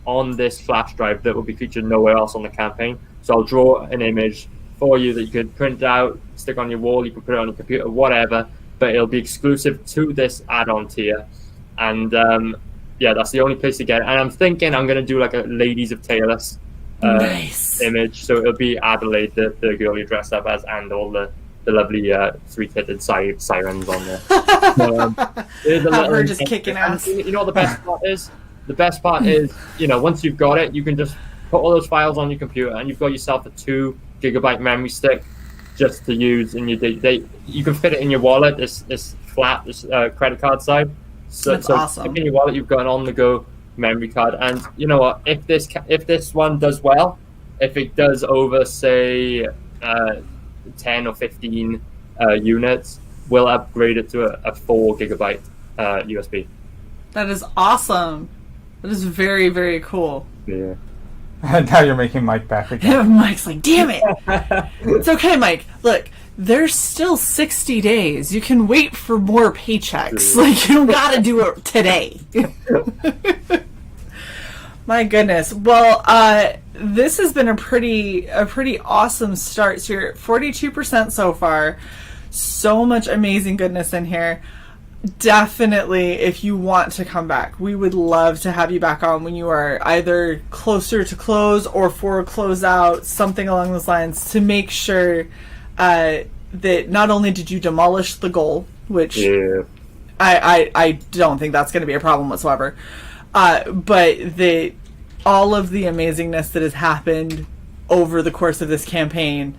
on this flash drive that will be featured nowhere else on the campaign. So I'll draw an image for you that you could print out, stick on your wall, you can put it on your computer, whatever. But it'll be exclusive to this add-on tier. And that's the only place to get it. And I'm thinking I'm going to do like a Ladies of Taylor's image. So it'll be Adelaide, the girl you dressed up as, and all the lovely three-titted sirens on there. So, her just kicking ass. You know what the best part is? The best part is, once you've got it, you can just put all those files on your computer, and you've got yourself a 2 GB memory stick just to use in your day-to-day. You can fit it in your wallet. This flat, credit card side. That's awesome. In your wallet, you've got an on-the-go memory card, and you know what? If this one does well, if it does over say 10 or 15 units, we'll upgrade it to a 4 GB USB. That is awesome. That is very, very cool. Yeah. Now you're making Mike back again. Mike's like, damn it. It's okay, Mike. Look, there's still 60 days. You can wait for more paychecks. Like, you don't gotta do it today. My goodness. Well, this has been a pretty awesome start. So you're at 42% so far. So much amazing goodness in here. Definitely, if you want to come back, we would love to have you back on when you are either closer to close or for a closeout, something along those lines, to make sure that not only did you demolish the goal, which I don't think that's going to be a problem whatsoever, but that all of the amazingness that has happened over the course of this campaign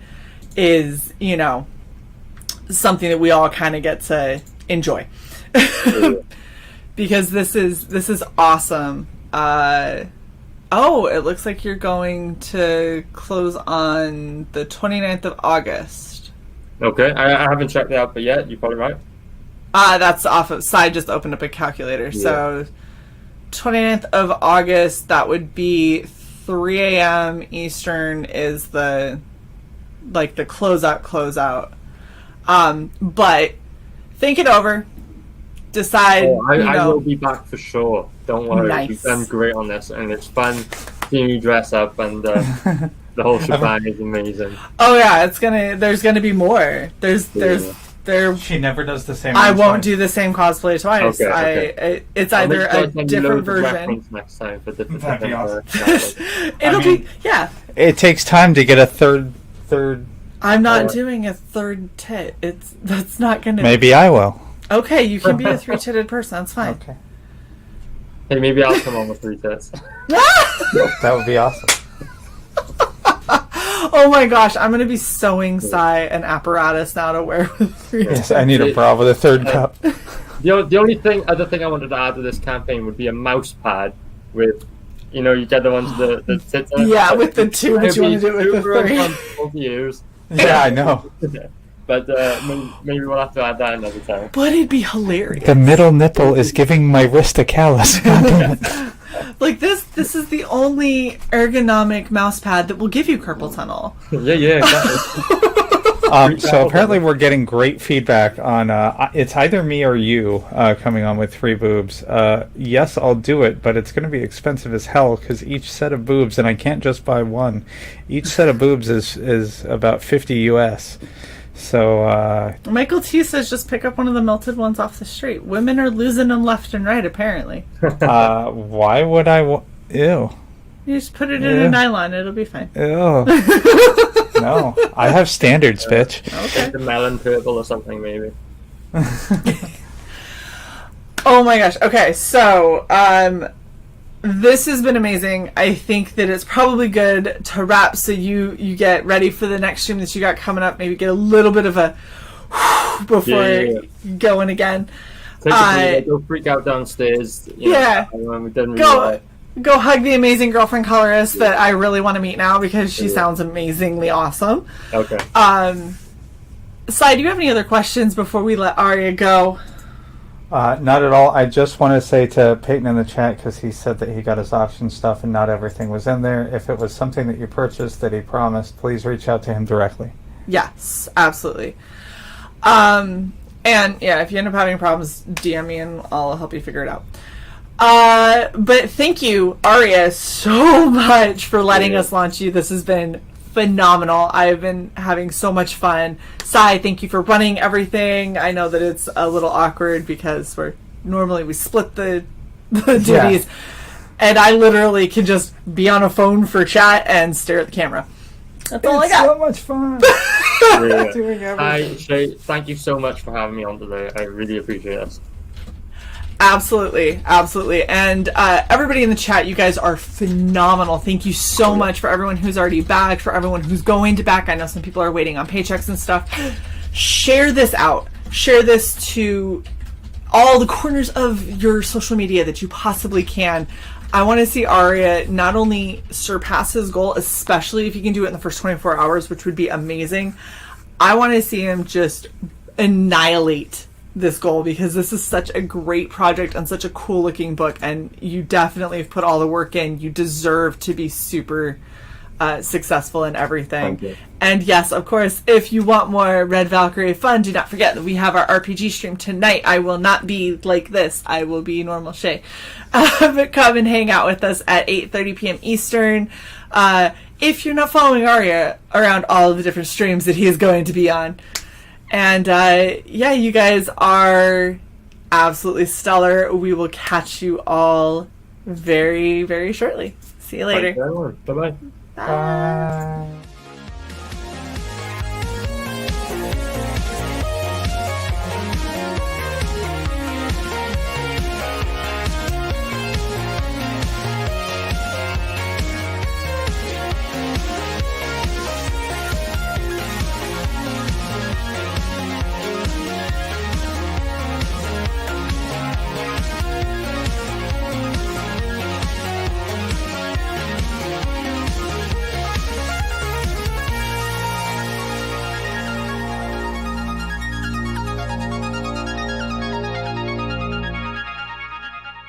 is, something that we all kind of get to enjoy. Because this is awesome. It looks like you're going to close on the 29th of August. Okay, I haven't checked it out, but yet you're probably right. That's off of Side just opened up a calculator. Yeah. So 29th of August, that would be 3 a.m. Eastern is the closeout. But think it over. Decide. I will be back for sure. Don't worry. Nice. You've done great on this, and it's fun seeing you dress up, and the whole shebang is amazing. Oh yeah, there's gonna be more. There's She never does the same. I won't do the same cosplay twice. Okay. It's either a different version. Next time for different. That'd be awesome. It'll be It takes time to get a third. I'm not doing a third tit. That's not gonna. Maybe I will. Okay, you can be a 3-titted person. That's fine. Okay. Hey, maybe I'll come on with 3 tits. That would be awesome. Oh my gosh, I'm gonna be sewing Sai an apparatus now to wear with 3 Yes, I need a bra with a 3rd cup. The only other thing I wanted to add to this campaign would be a mouse pad with, you get the ones that tits on it. Yeah, with the 2, but you want to do it with the super 3. uncomfortable to use. Yeah, I know. But maybe we'll have to add that another time. But it'd be hilarious. The middle nipple is giving my wrist a callus. Like this is the only ergonomic mouse pad that will give you carpal tunnel. Yeah, exactly. So apparently we're getting great feedback on it's either me or you coming on with 3 boobs. Yes, I'll do it, but it's going to be expensive as hell because each set of boobs, and I can't just buy one, each set of boobs is about 50 US. So Michael T says just pick up one of the melted ones off the street. Women are losing them left and right, apparently. why would I ew. You just put it in a nylon, it'll be fine. Ew. No, I have standards, bitch. Okay. The melon purple or something, maybe. Oh my gosh. Okay, so this has been amazing. I think that it's probably good to wrap so you get ready for the next stream that you got coming up. Maybe get a little bit of a before going again. Go freak out downstairs. When we didn't Go hug the amazing girlfriend colorist that I really want to meet now because she sounds amazingly awesome. Okay. Sai, do you have any other questions before we let Aria go? Not at all. I just want to say to Peyton in the chat, because he said that he got his auction stuff and not everything was in there. If it was something that you purchased that he promised, please reach out to him directly. Yes, absolutely. And yeah, if you end up having problems, DM me and I'll help you figure it out. But thank you, Aria, so much for letting us launch you. This has been phenomenal. I've been having so much fun. Sai, thank you for running everything. I know that it's a little awkward because we split the duties, and I literally can just be on a phone for chat and stare at the camera. That's all I got. So much fun. Doing everything. Hi, Shae, thank you so much for having me on today. I really appreciate it. Absolutely. And everybody in the chat, you guys are phenomenal. Thank you so much for everyone who's already backed, for everyone who's going to back. I know some people are waiting on paychecks and stuff. Share this out. Share this to all the corners of your social media that you possibly can. I want to see Aria not only surpass his goal, especially if he can do it in the first 24 hours, which would be amazing. I want to see him just annihilate this goal because this is such a great project and such a cool looking book, and you definitely have put all the work in. You deserve to be super successful in everything. Thank you. And yes, of course, if you want more Red Valkyrie fun, do not forget that we have our RPG stream tonight. I will not be like this. I will be normal Shae. But come and hang out with us at 8:30 p.m. Eastern. If you're not following Aria around all of the different streams that he is going to be on. And you guys are absolutely stellar. We will catch you all very, very shortly. See you later. Bye-bye. Bye.